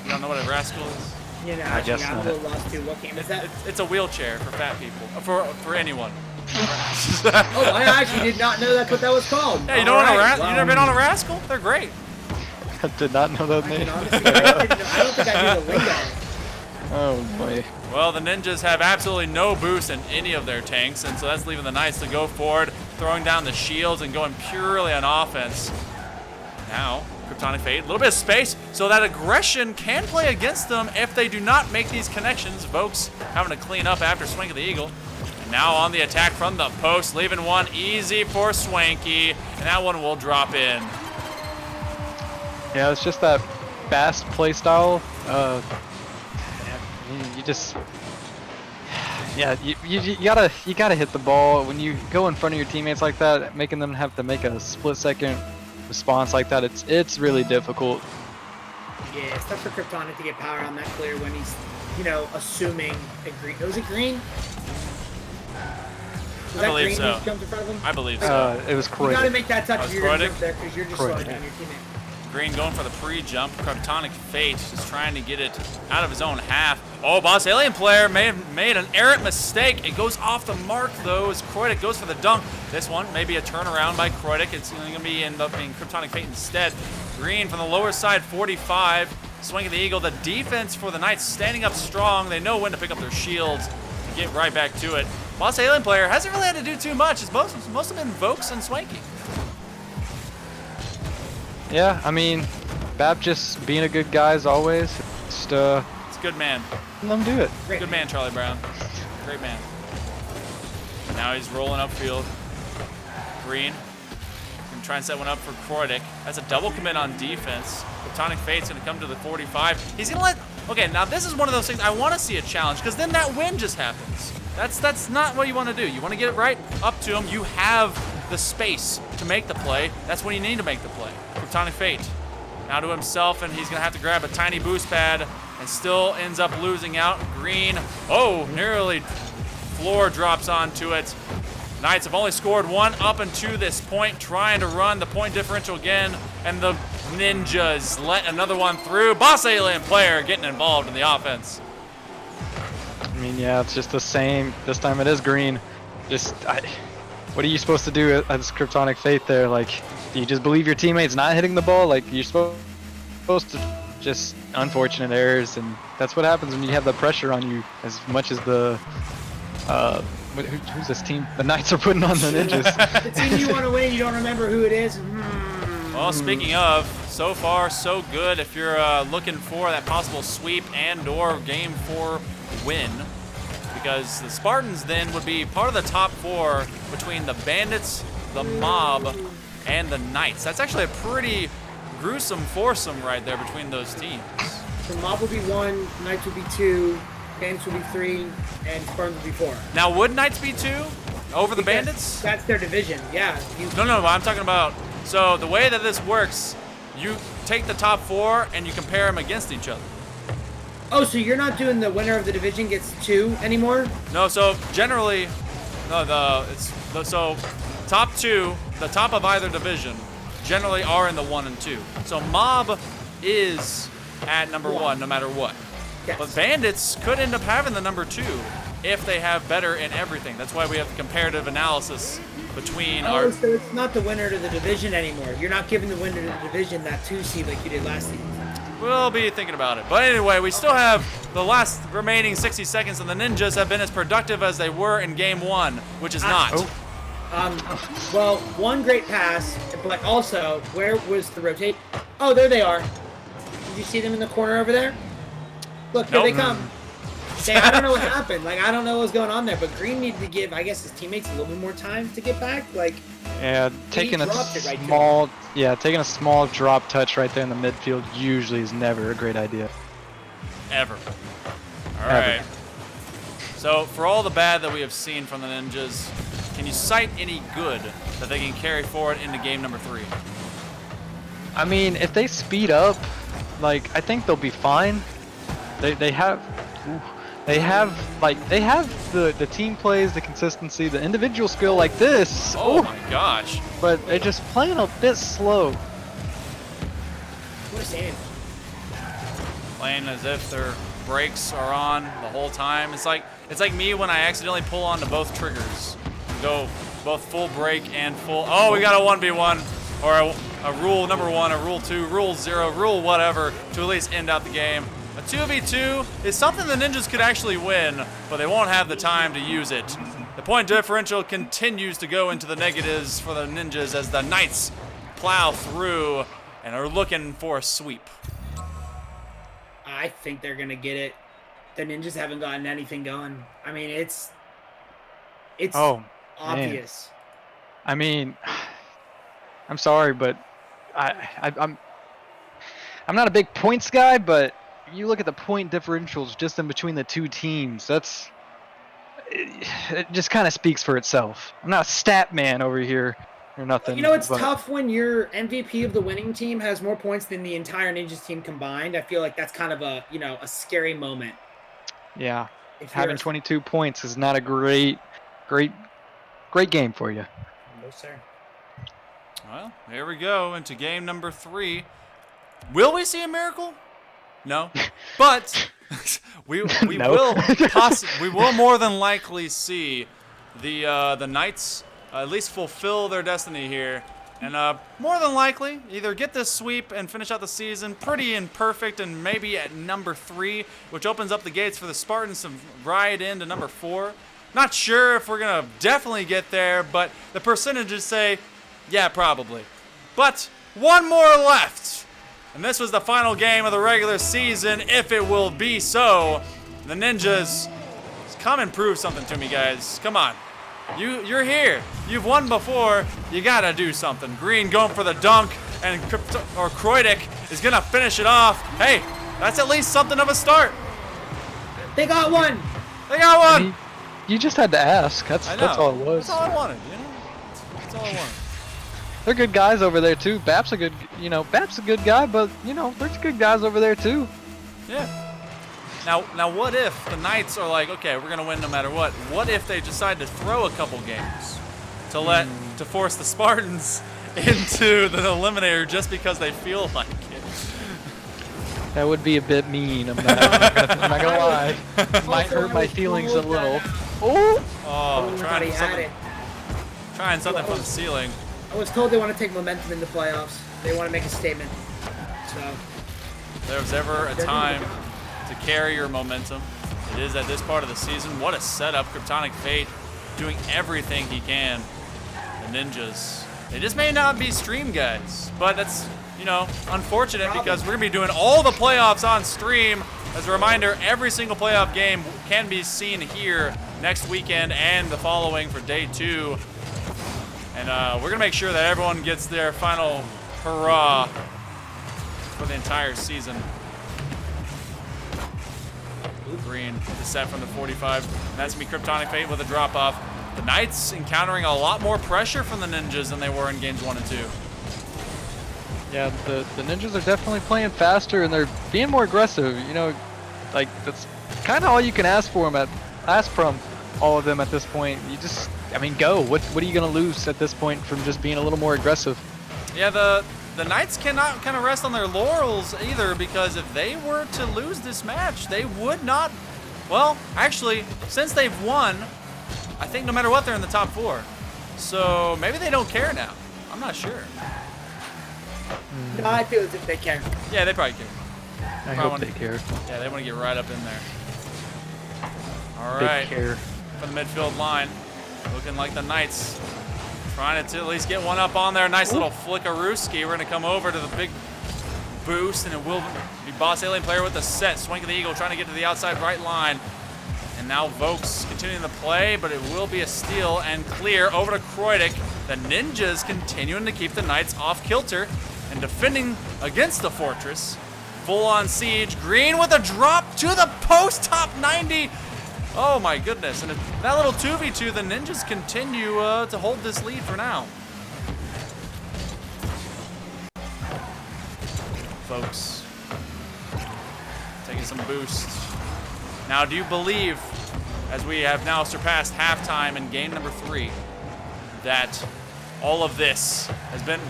B: You don't know what a rascal is?
E: I
C: guess
E: I'm a
C: not.
E: little lost too. What game is that?
B: It's a wheelchair for fat people. For anyone.
E: Oh, I actually did not know that's what that was called.
B: Yeah, you don't know you never been on a rascal? They're great.
C: I did not know that name.
E: Honestly, I don't think I knew the lingo.
C: Oh boy.
B: Well, the Ninjas have absolutely no boost in any of their tanks, and so that's leaving the Knights to go forward, throwing down the shields and going purely on offense. Now, Kryptonic Fate, a little bit of space, so that aggression can play against them if they do not make these connections. Vokes having to clean up after Swanky the Eagle. And now on the attack from the post, leaving one easy for Swanky, and that one will drop in.
C: Yeah, it's just that fast play style. You just, yeah, you gotta hit the ball when you go in front of your teammates like that, making them have to make a split-second response like that. It's really difficult.
E: Yeah, it's tough for Kryptonic to get power on that clear when he's, assuming a green. Was it green? Was
B: I believe
E: green
B: so.
E: Who jumped in front of him?
B: I believe so.
C: It was
E: You gotta
C: Kreudig.
E: make that touch if you're gonna
B: Kreudig?
E: jump there because you're just
C: Kreudig.
E: slowing down your teammate.
B: Green going for the pre-jump. Kryptonic Fate is trying to get it out of his own half. Oh, Boss Alien player made an errant mistake. It goes off the mark, though, as Croydic goes for the dunk. This one, maybe a turnaround by Croydic. It's going to end up being Kryptonic Fate instead. Green from the lower side, 45. Swinging the Eagle. The defense for the Knights standing up strong. They know when to pick up their shields and get right back to it. Boss Alien player hasn't really had to do too much. It's most have been Vokes and Swanky.
C: Yeah, I mean, Bab just being a good guy as always. Just,
B: It's a good man.
C: let him do it.
B: Good man, Charlie Brown. Great man. Now he's rolling upfield. Green. Gonna try and set one up for Croydic. That's a double commit on defense. Platonic Fate's gonna come to the 45. He's gonna let. Okay, now this is one of those things I want to see a challenge because then that win just happens. That's not what you want to do. You want to get it right up to him. You have the space to make the play. That's when you need to make the play. Kryptonic Fate now to himself, and he's gonna have to grab a tiny boost pad and still ends up losing out. Green, oh, nearly floor drops onto it. Knights have only scored one up until this point, trying to run the point differential again, and the Ninjas let another one through. Boss Alien player getting involved in the offense.
C: I mean, yeah, it's just the same. This time it is Green. What are you supposed to do as Kryptonic Fate there? Like, do you just believe your teammates not hitting the ball? Like, you're supposed to just unfortunate errors, and that's what happens when you have the pressure on you as much as the who's this team? The Knights are putting on the Ninjas.
E: The team you want to win, you don't remember who it is.
B: Well, speaking of, so far so good. If you're looking for that possible sweep and/or Game 4 win, because the Spartans then would be part of the top 4 between the Bandits, the Mob, and the Knights. That's actually a pretty gruesome foursome right there between those teams.
E: So Mob would be 1, Knights would be 2, Bandits would be 3, and Spartans would be 4.
B: Now, would Knights be 2 over the
E: Because
B: Bandits?
E: That's their division, yeah.
B: No, I'm talking about, so the way that this works, you take the top 4 and you compare them against each other.
E: Oh, so you're not doing the winner of the division gets 2 anymore?
B: No, so generally, so top 2, the top of either division, generally are in the 1 and 2. So Mob is at number 1 no matter what.
E: Yes.
B: But Bandits could end up having the number 2 if they have better in everything. That's why we have the comparative analysis between our.
E: So it's not the winner to the division anymore. You're not giving the winner to the division that 2 seed like you did last season.
B: We'll be thinking about it. But anyway, we still have the last remaining 60 seconds, and the Ninjas have been as productive as they were in Game 1, which is not.
E: Well, one great pass, but also, where was the rotate? Oh, there they are. Did you see them in the corner over there? Look, here they come. I don't know what happened. Like, I don't know what's going on there, but Green needed to give, I guess, his teammates a little bit more time to get back. Like,
C: Yeah, taking a
E: dropped it right
C: taking a small drop touch right there in the midfield usually is never a great idea.
B: Ever. All right. So, for all the bad that we have seen from the Ninjas, can you cite any good that they can carry forward into game number 3?
C: I mean, if they speed up, like, I think they'll be fine. They have the team plays, the consistency, the individual skill like this.
B: Oh my gosh.
C: But they're just playing a bit slow.
E: what a save.
B: Playing as if their brakes are on the whole time. It's like me when I accidentally pull onto both triggers. Go both full brake and full. Oh, we got a 1v1 or a rule number 1, a rule 2, rule 0, rule whatever to at least end out the game. A 2v2 is something the Ninjas could actually win, but they won't have the time to use it. The point differential continues to go into the negatives for the Ninjas as the Knights plow through and are looking for a sweep.
E: I think they're going to get it. The Ninjas haven't gotten anything going. I mean, it's obvious.
C: I mean, I'm sorry, but I'm not a big points guy, but you look at the point differentials just in between the two teams. It just kind of speaks for itself. I'm not a stat man over here or nothing.
E: You know, it's tough when your MVP of the winning team has more points than the entire Ninjas team combined. I feel like that's kind of a scary moment.
C: Yeah, having 22 points is not a great game for you.
E: No, sir.
B: Well, here we go into game number 3. Will we see a miracle? No. But we
C: No.
B: we will more than likely see the Knights at least fulfill their destiny here. And more than likely, either get this sweep and finish out the season pretty and perfect and maybe at number 3, which opens up the gates for the Spartans to ride into number 4. Not sure if we're going to definitely get there, but the percentages say, yeah, probably. But one more left. And this was the final game of the regular season, if it will be so. The Ninjas, come and prove something to me, guys. Come on. You're here. You've won before. You gotta do something. Green going for the dunk, and Kroidik is gonna finish it off. Hey, that's at least something of a start.
E: They got one.
B: They got one.
C: I mean, you just had to ask. That's all it was.
B: That's all I wanted. You know, that's all I wanted.
C: They're good guys over there too. Bap's a good guy, but there's good guys over there too.
B: Yeah. Now, what if the Knights are like, okay, we're gonna win no matter what? What if they decide to throw a couple games to force the Spartans into the eliminator just because they feel like it?
C: That would be a bit mean. I'm not gonna lie. Might hurt my feelings a little.
B: Oh, trying something from the ceiling.
E: I was told they want to take momentum in the playoffs. They want to make a statement. So
B: If there was ever a time to carry your momentum, it is at this part of the season. What a setup. Kryptonic Fate doing everything he can. The Ninjas. They just may not be stream guys, but that's, unfortunate because we're going to be doing all the playoffs on stream. As a reminder, every single playoff game can be seen here next weekend and the following for day 2. And we're going to make sure that everyone gets their final hurrah for the entire season. Green, the set from the 45. That's going to be Kryptonic Fate with a drop-off. The Knights encountering a lot more pressure from the Ninjas than they were in games 1 and 2.
C: Yeah, the Ninjas are definitely playing faster and they're being more aggressive. That's kind of all you can ask from all of them at this point. Go. What are you gonna lose at this point from just being a little more aggressive?
B: Yeah, the Knights cannot kind of rest on their laurels either, because if they were to lose this match, they would not. Well, actually, since they've won, I think no matter what, they're in the top 4. So maybe they don't care now. I'm not sure.
E: no, I feel as if they care.
B: Yeah, they probably care.
C: I hope they care.
B: Yeah, they want to get right up in there. All
C: Big
B: right.
C: care.
B: From the midfield line, looking like the Knights trying to at least get one up on there. Nice little flickarooski. We're going to come over to the big boost, and it will be Boss Alien player with the set. Swank of the Eagle trying to get to the outside right line. And now Vokes continuing the play, but it will be a steal and clear over to Kroidik. The Ninjas continuing to keep the Knights off kilter and defending against the Fortress. Full on siege. Green with a drop to the post, top 90. Oh my goodness. And that little 2v2, the Ninjas continue to hold this lead for now. Folks, taking some boosts. Now, do you believe, as we have now surpassed halftime in game number 3, that all of this has been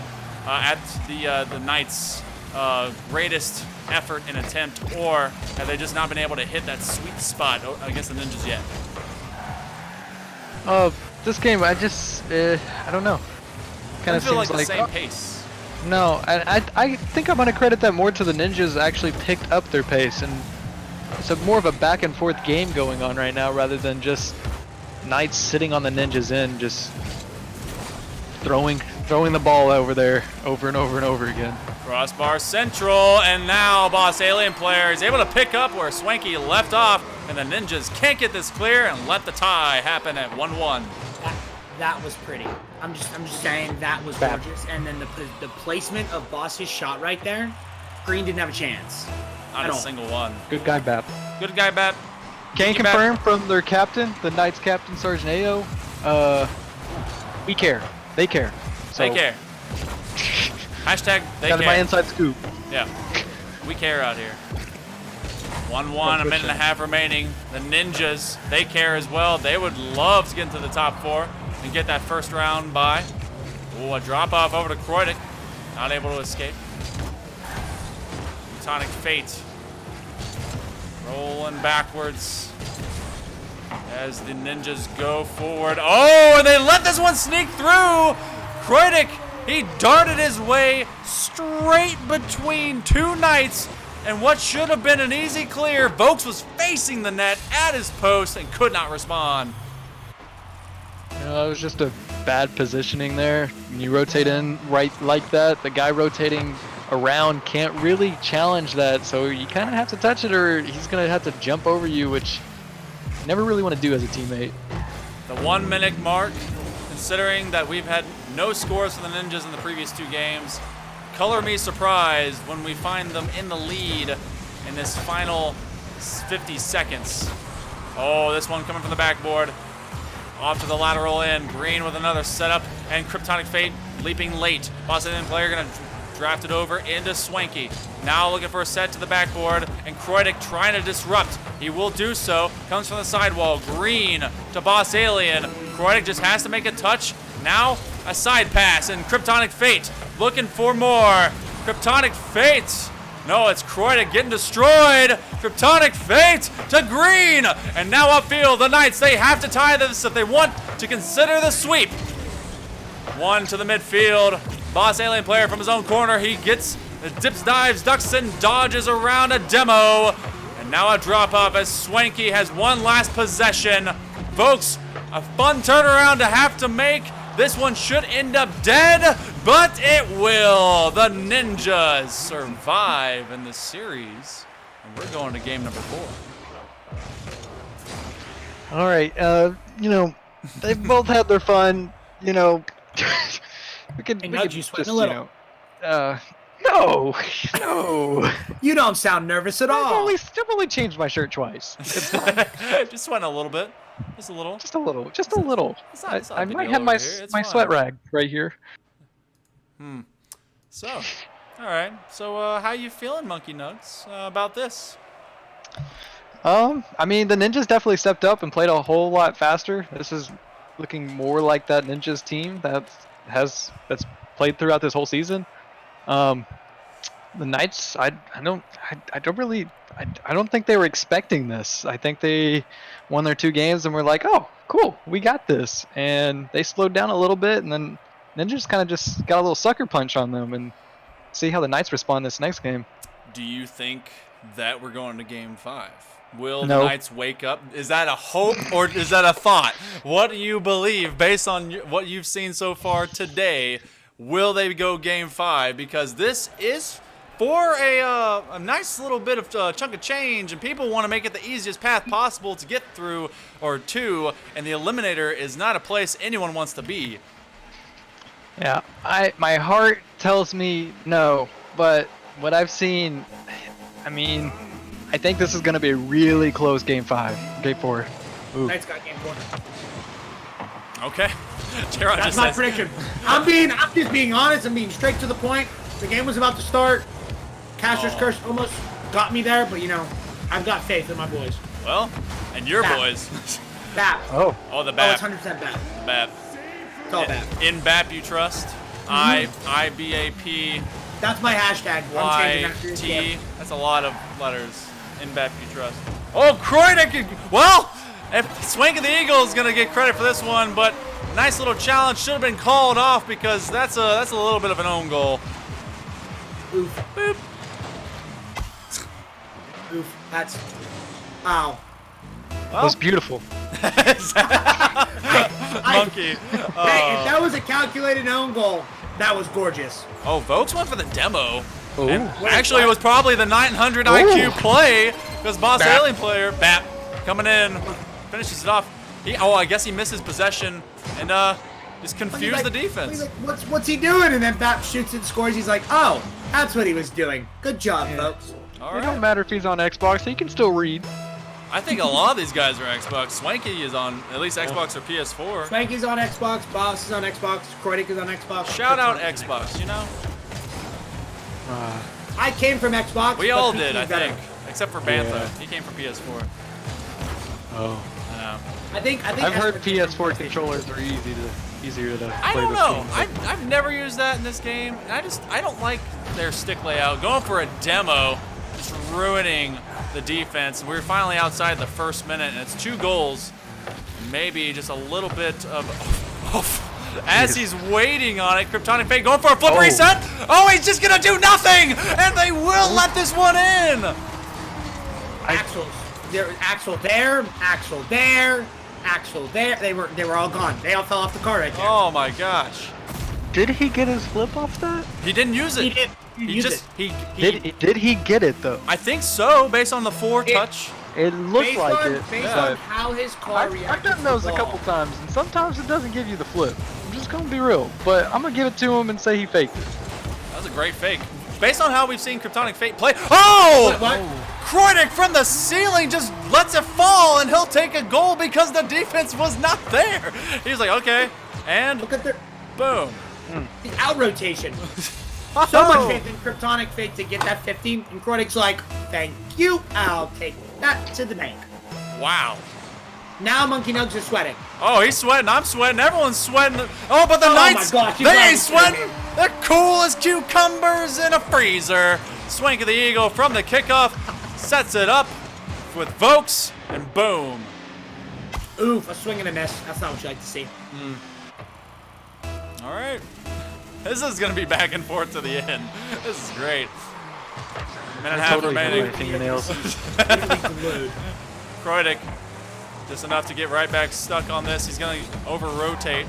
B: at the Knights' greatest effort and attempt, or have they just not been able to hit that sweet spot against the Ninjas yet?
C: This game, I don't know. Kind of
B: feel
C: seems
B: like the same pace.
C: No, I think I'm gonna credit that more to the Ninjas actually picked up their pace, and it's more of a back and forth game going on right now rather than just Knights sitting on the Ninjas end, just throwing the ball over there over and over and over again.
B: Crossbar central, and now Boss Alien player is able to pick up where Swanky left off, and the Ninjas can't get this clear and let the tie happen at 1-1.
E: That was pretty. I'm just saying that was gorgeous. And then the placement of Boss's shot right there, Green didn't have a chance.
B: Not a single one.
C: Good guy, Bap.
B: Good guy, Bap.
C: Can confirm from their captain, the Knights captain, Sergeant Ayo. We care. They care. So,
B: They care. Hashtag they
C: got
B: care.
C: my inside scoop.
B: Yeah. We care out here. 1-1, a minute and a half remaining. The Ninjas, they care as well. They would love to get into the top 4 and get that first round bye. Ooh, a drop off over to Kroidik. Not able to escape. Kryptonic Fate rolling backwards as the ninjas go forward. Oh, and they let this one sneak through. Croydic, he darted his way straight between two knights, and what should have been an easy clear, Vokes was facing the net at his post and could not respond.
C: It was just a bad positioning there. When you rotate in right like that, the guy rotating around can't really challenge that, so you kind of have to touch it or he's going to have to jump over you, which you never really want to do as a teammate.
B: The 1 minute mark, considering that we've had no scores for the Ninjas in the previous two games. Color me surprised when we find them in the lead in this final 50 seconds. Oh, this one coming from the backboard. Off to the lateral end. Green with another setup, and Kryptonic Fate leaping late. Boston player gonna draft it over into Swanky. Now looking for a set to the backboard, and Croydic trying to disrupt. He will do so. Comes from the sidewall. Green to Boss Alien. Croydic just has to make a touch. Now a side pass, and Kryptonic Fate looking for more. Kryptonic Fate. No, it's Croydic getting destroyed. Kryptonic Fate to Green. And now upfield, the Knights, they have to tie this if they want to consider the sweep. One to the midfield. Boss Alien player from his own corner. He gets the dips, dives, ducks, and dodges around a demo. And now a drop off as Swanky has one last possession. Folks, a fun turnaround to have to make. This one should end up dead, but it will. The Ninjas survive in the series, and we're going to game number 4.
C: All right, they've both had their fun, we can,
E: And
C: we
E: nudge
C: can
E: you sweating
C: just,
E: a little.
C: no.
E: You don't sound nervous at all.
C: I've only changed my shirt twice. It's fine.
B: Just sweating a little bit. Just a little.
C: Just a little. It's not
B: a
C: I
B: big
C: might
B: deal
C: have my
B: over here. It's
C: my
B: fine.
C: sweat rag right here.
B: So, all right. So, how you feeling, Monkey Nuts, about this?
C: I mean, the Ninjas definitely stepped up and played a whole lot faster. This is looking more like that Ninjas team that's played throughout this whole season. The Knights, I don't think they were expecting this. I think they won their 2 games and were like, oh, cool, we got this. And they slowed down a little bit, and then Ninjas kind of just got a little sucker punch on them, and see how the Knights respond this next game.
B: Do you think that we're going to game 5? Will
C: No.
B: the Knights wake up? Is that a hope or is that a thought? What do you believe based on what you've seen so far today? Will they go game 5? Because this is for a nice little bit of chunk of change, and people want to make it the easiest path possible to get through or to, and the Eliminator is not a place anyone wants to be.
C: Yeah, my heart tells me no, but what I've seen, I mean, I think this is going to be a really close game 4. Ooh.
E: Knights got game 4.
B: Okay. Jaron
E: That's
B: just
E: my
B: says,
E: prediction. I'm just being honest. I'm being straight to the point. The game was about to start. Caster's Curse almost got me there, but I've got faith in my boys.
B: well, and your
E: Bap.
B: boys.
E: BAP.
C: Oh,
B: Oh, the
E: Oh,
B: BAP.
E: it's 100% BAP.
B: BAP.
E: It's all BAP.
B: In BAP you trust. IBAP.
E: That's my hashtag. I'm changing that for this
B: YT.
E: game.
B: That's a lot of letters. In BAP you trust. Oh, Croydic! Well, if Swank of the Eagle is gonna get credit for this one, but nice little challenge should have been called off because that's a little bit of an own goal.
E: Oof.
B: Boop.
E: Oof. That's. Ow.
C: that was beautiful.
B: Monkey.
E: Hey, if that was a calculated own goal, that was gorgeous.
B: Oh, Vokes went for the demo.
C: Ooh.
B: And
E: Wait,
B: actually, it
E: what?
B: was probably the 900 IQ play because Boss
C: Bap.
B: Alien player, BAP, coming in, finishes it off. I guess he missed his possession and just confused the defense.
E: He's like, what's he doing? And then BAP shoots and scores. He's like, oh, that's what he was doing. Good job, folks.
B: All
C: It
B: right.
C: don't matter if he's on Xbox, he can still read.
B: I think a lot of these guys are Xbox. Swanky is on at least Xbox or PS4.
E: Swanky's on Xbox. Boss is on Xbox. Croydic is on Xbox.
B: Shout out Xbox, you know?
E: I came from Xbox.
B: We
E: but
B: all
E: PC
B: did, I
E: is better.
B: think. Except for Bantha.
C: Yeah.
B: He came from PS4.
C: Oh.
B: Yeah.
E: I think
C: I've heard
E: Xbox came from
C: PS4
E: PlayStation.
C: controllers are easier to
B: I
C: play
B: don't
C: this
B: know.
C: game.
B: I've never used that in this game. I don't like their stick layout. Going for a demo just ruining the defense. We're finally outside the first minute, and it's 2 goals. Maybe just a little bit of... as he's waiting on it, Kryptonic Fate going for a flip reset. Oh, he's just going to do nothing, and they will let this one in.
E: Axel there, Axel there, Axel there, Axel there. They were all gone. They all fell off the car right there.
B: Oh, my gosh.
C: Did he get his flip off that?
B: He didn't use it.
E: He did.
B: He just...
C: Did he get it, though?
B: I think so, based on the 4 touch.
C: It looked like it.
E: Based
C: but
E: on how his car reacted.
C: I've done those a couple times, and sometimes it doesn't give you the flip. I'm just gonna be real, but I'm gonna give it to him and say he faked it.
B: That was a great fake. Based on how we've seen Kryptonic Fate play. Oh!
E: What?
B: Croydon from the ceiling just lets it fall, and he'll take a goal because the defense was not there. He's like, okay, and
E: Look at their
B: boom.
E: the out rotation. So much faith in Kryptonic Fate to get that 15, and Croydon's like, thank you, I'll take that to the bank.
B: Wow.
E: Now Monkey Nugs are sweating.
B: Oh, he's sweating. I'm sweating. Everyone's sweating. Oh, but the
E: Oh my
B: Knights,
E: gosh, you
B: they
E: gotta
B: ain't
E: be
B: sweating.
E: kidding me.
B: They're cool as cucumbers in a freezer. Swank of the Eagle from the kickoff sets it up with Vokes, and boom.
E: Oof, a swing and a miss. That's not what you like to see.
B: All right. This is going to be back and forth to the end. This is great. Minute and a half
C: Totally
B: remaining.
C: my fingernails.
B: Croydic, just enough to get right back stuck on this. He's going to over-rotate,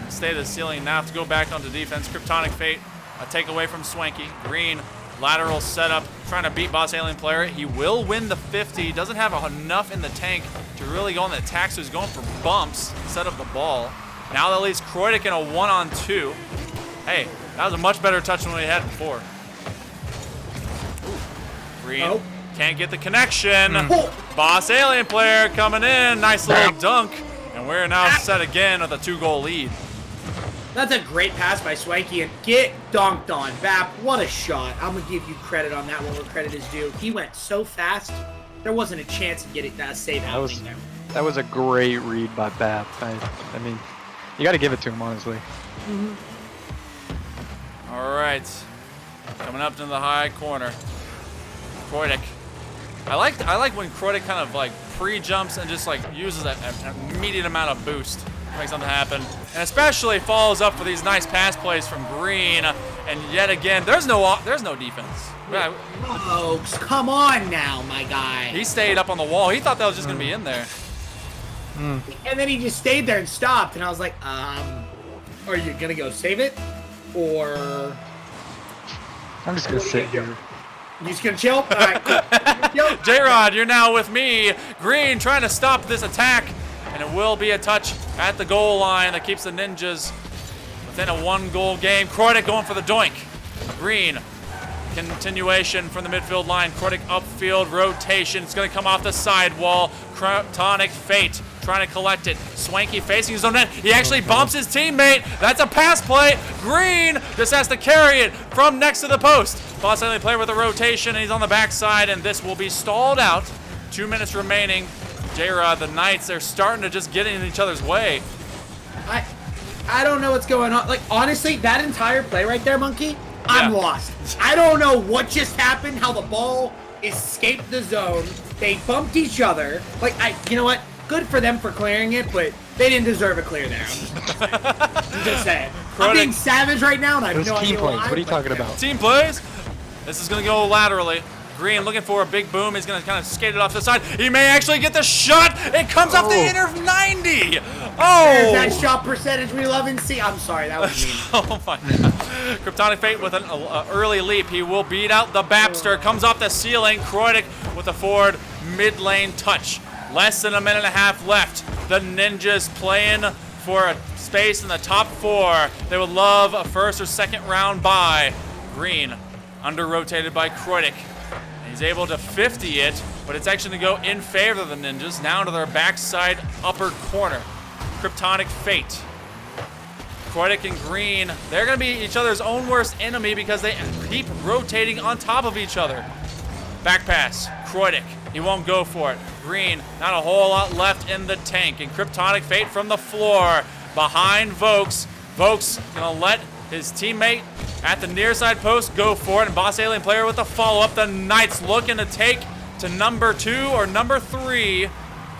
B: stay to the ceiling. Now have to go back onto defense. Kryptonic Fate, a takeaway from Swanky. Green, lateral setup, trying to beat Boss Alien Player. He will win the 50. Doesn't have enough in the tank to really go on the attack, so he's going for bumps instead of the ball. Now that leaves Croydic in a 1-on-2. Hey, that was a much better touch than we had before. Ooh. Green can't get the connection. Boss Alien Player coming in. Nice little dunk. And we're now set again with a 2-goal lead.
E: That's a great pass by Swanky and get dunked on. Bap, what a shot. I'm going to give you credit on that one where credit is due. He went so fast, there wasn't a chance to get it save happening there.
C: That was a great read by Bap. I mean, you got to give it to him, honestly.
B: All right. Coming up to the high corner. Croydic. I like when Croydic kind of like pre-jumps and just like uses an immediate amount of boost to make something happen. And especially follows up for these nice pass plays from Green. And yet again, there's no defense.
E: Folks, come on now, my guy.
B: He stayed up on the wall. He thought that was just going to be in there.
E: And then he just stayed there and stopped. And I was like, are you going to go save it? Or
C: I'm just gonna sit here.
E: you just going to chill? All right, cool.
B: J-Rod, you're now with me. Green trying to stop this attack. And it will be a touch at the goal line that keeps the Ninjas within a 1-goal game. Croydic going for the doink. Green, continuation from the midfield line. Croydic upfield rotation. It's going to come off the side wall. Kryptonic Fate trying to collect it. Swanky facing his own net. He actually bumps his teammate. That's a pass play. Green just has to carry it from next to the post. Boss Alien Player with a rotation, and he's on the backside, and this will be stalled out. 2 minutes remaining. J-Rod, the Knights, they're starting to just get in each other's way.
E: I don't know what's going on. Like, honestly, that entire play right there, Monkey, I'm lost. I don't know what just happened, how the ball escaped the zone. They bumped each other. Like, you know what? Good for them for clearing it, but they didn't deserve a clear there. I'm just saying. I'm being savage right now, and I have no idea
C: Team plays.
E: why.
C: What are you talking about?
B: Team plays. This is going to go laterally. Green looking for a big boom. He's going to kind of skate it off the side. He may actually get the shot. It comes off the inner 90. Oh!
E: There's that shot percentage we love and see. I'm sorry, that was mean.
B: Oh my God. Kryptonic Fate with an early leap. He will beat out the Bapster. Comes off the ceiling. Croydic with a forward mid-lane touch. Less than a minute and a half left. The Ninjas playing for a space in the top 4. They would love a first or second round bye. Green under-rotated by Croydic. He's able to 50 it, but it's actually going to go in favor of the Ninjas. Now to their backside upper corner. Kryptonic Fate. Croydic and Green, they're going to be each other's own worst enemy because they keep rotating on top of each other. Back pass. Croydic. He won't go for it. Green, not a whole lot left in the tank. And Kryptonic Fate from the floor behind Vokes. Vokes going to let his teammate at the near side post. Go for it. And Boss Alien player with the follow-up. The Knights looking to take to number 2 or number 3.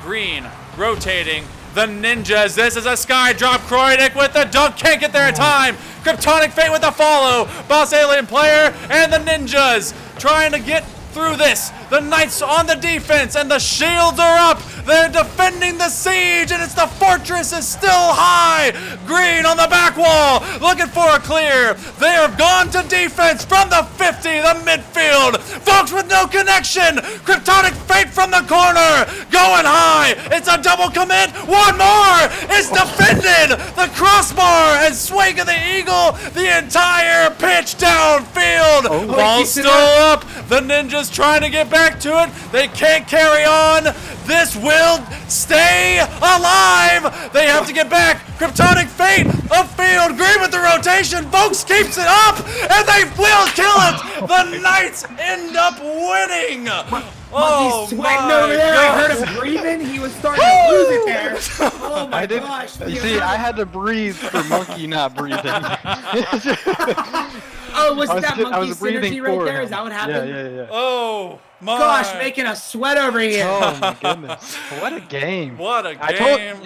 B: Green rotating. The Ninjas. This is a sky drop. Kroinik with the dunk. Can't get there in time. Kryptonic Fate with the follow. Boss Alien player and the Ninjas trying to get through this. The Knights on the defense and the shields are up. They're defending the siege and it's the fortress is still high. Green on the back wall looking for a clear. They have gone to defense from the 50, the midfield. Folks with no connection. Kryptonic Fate from the corner going high. It's a double commit. One more is defended. The crossbar and swing of the eagle. The entire pitch downfield. Ball still up. The Ninjas trying to get back to it. They can't carry on. This will stay alive. They have to get back. Kryptonic Fate upfield. Green with the rotation. Folks keeps it up, and they will kill it. The Knights end up winning. Oh
E: He's sweating
B: my
E: over there. I heard
B: gosh.
E: him breathing. He was starting to lose it there. Oh my
C: I didn't.
E: gosh.
C: You see, I had to breathe for Monkey not breathing.
E: Oh, was
C: I was
E: that
C: just- I
E: monkey
C: was breathing
E: synergy right
C: for
E: there?
C: him.
E: Is that what happened?
C: Yeah.
B: Oh my
E: Gosh, making a sweat over here.
C: Oh my goodness! What a game!
B: What a
C: I told
B: game.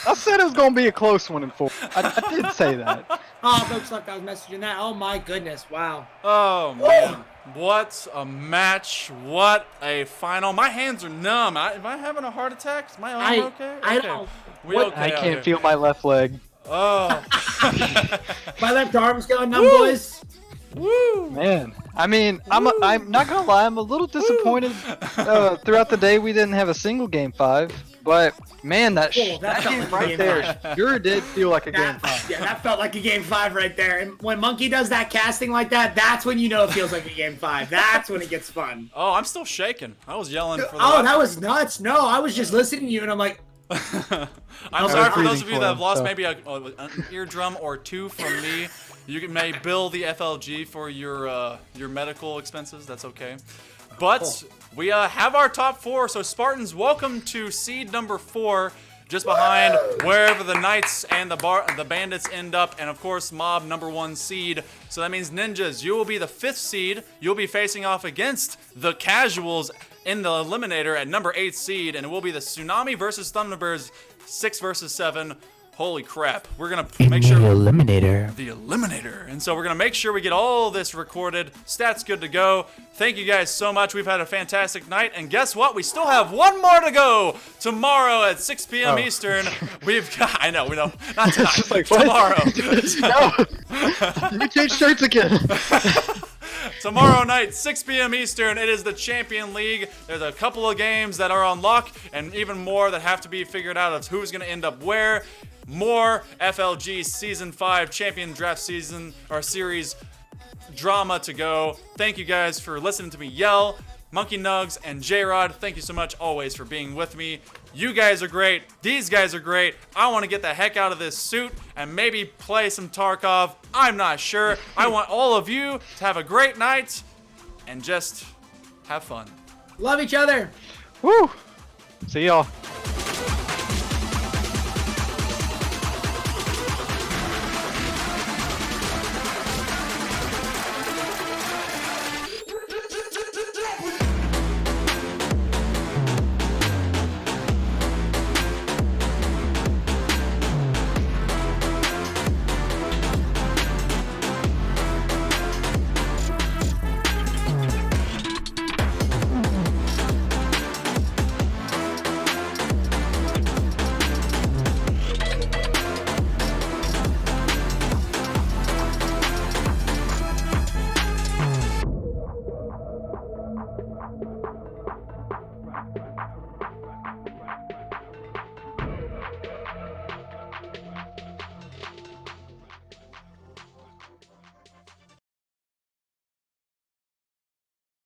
C: I said it was gonna be a close one in 4. I did say that.
E: Oh, folks, like I was messaging that. Oh my goodness! Wow.
B: Oh man, what a match! What a final! My hands are numb. Am I having a heart attack? Is my arm okay?
E: I
B: Okay.
E: don't.
B: We
E: what-
B: okay
C: I
B: out
C: can't
B: here?
C: feel my left leg.
B: Oh.
E: My left arm's going numb,
B: Woo.
E: boys.
B: Woo!
C: Man, I mean, I'm not gonna lie, I'm a little disappointed. Throughout the day, we didn't have a single game 5, but man, that
E: Oh, that felt
C: game
E: like a
C: right
E: game
C: there
E: 5.
C: sure did feel like a game 5.
E: Yeah, that felt like a game 5 right there. And when Monkey does that casting like that, that's when you know it feels like a game 5. That's when it gets fun.
B: Oh, I'm still shaking. I was yelling for the.
E: Oh, that was nuts. No, I was just listening to you, and I'm like,
B: I'm sorry for those
C: breathing
B: of you
C: for
B: that have
C: him,
B: lost
C: so.
B: maybe an eardrum or 2 from me. You may bill the FLG for your medical expenses. That's okay. But we have our top 4. So Spartans, welcome to seed number 4, just behind wherever the Knights and the Bandits end up, and of course Mob number 1 seed. So that means Ninjas, you will be the 5th seed. You'll be facing off against the Casuals in the Eliminator at number 8 seed, and it will be the Tsunami versus Thunderbirds 6 versus 7. Holy crap. We're going to make sure...
E: Eliminator.
B: The Eliminator. And so we're going to make sure we get all this recorded. Stats good to go. Thank you guys so much. We've had a fantastic night. And guess what? We still have one more to go. Tomorrow at 6 p.m. Eastern. We've got... I know, we know. Not tonight.
C: Just like, what?
B: Tomorrow.
C: No! We changed shirts again!
B: Tomorrow night, 6 p.m. Eastern, it is the Champion League. There's a couple of games that are on lock and even more that have to be figured out of who's going to end up where. More FLG Season 5 Champion Draft Season or Series drama to go. Thank you guys for listening to me yell. Monkey Nugs and J-Rod, thank you so much always for being with me. You guys are great. These guys are great. I want to get the heck out of this suit and maybe play some Tarkov. I'm not sure. I want all of you to have a great night and just have fun.
E: Love each other.
C: Woo! See y'all.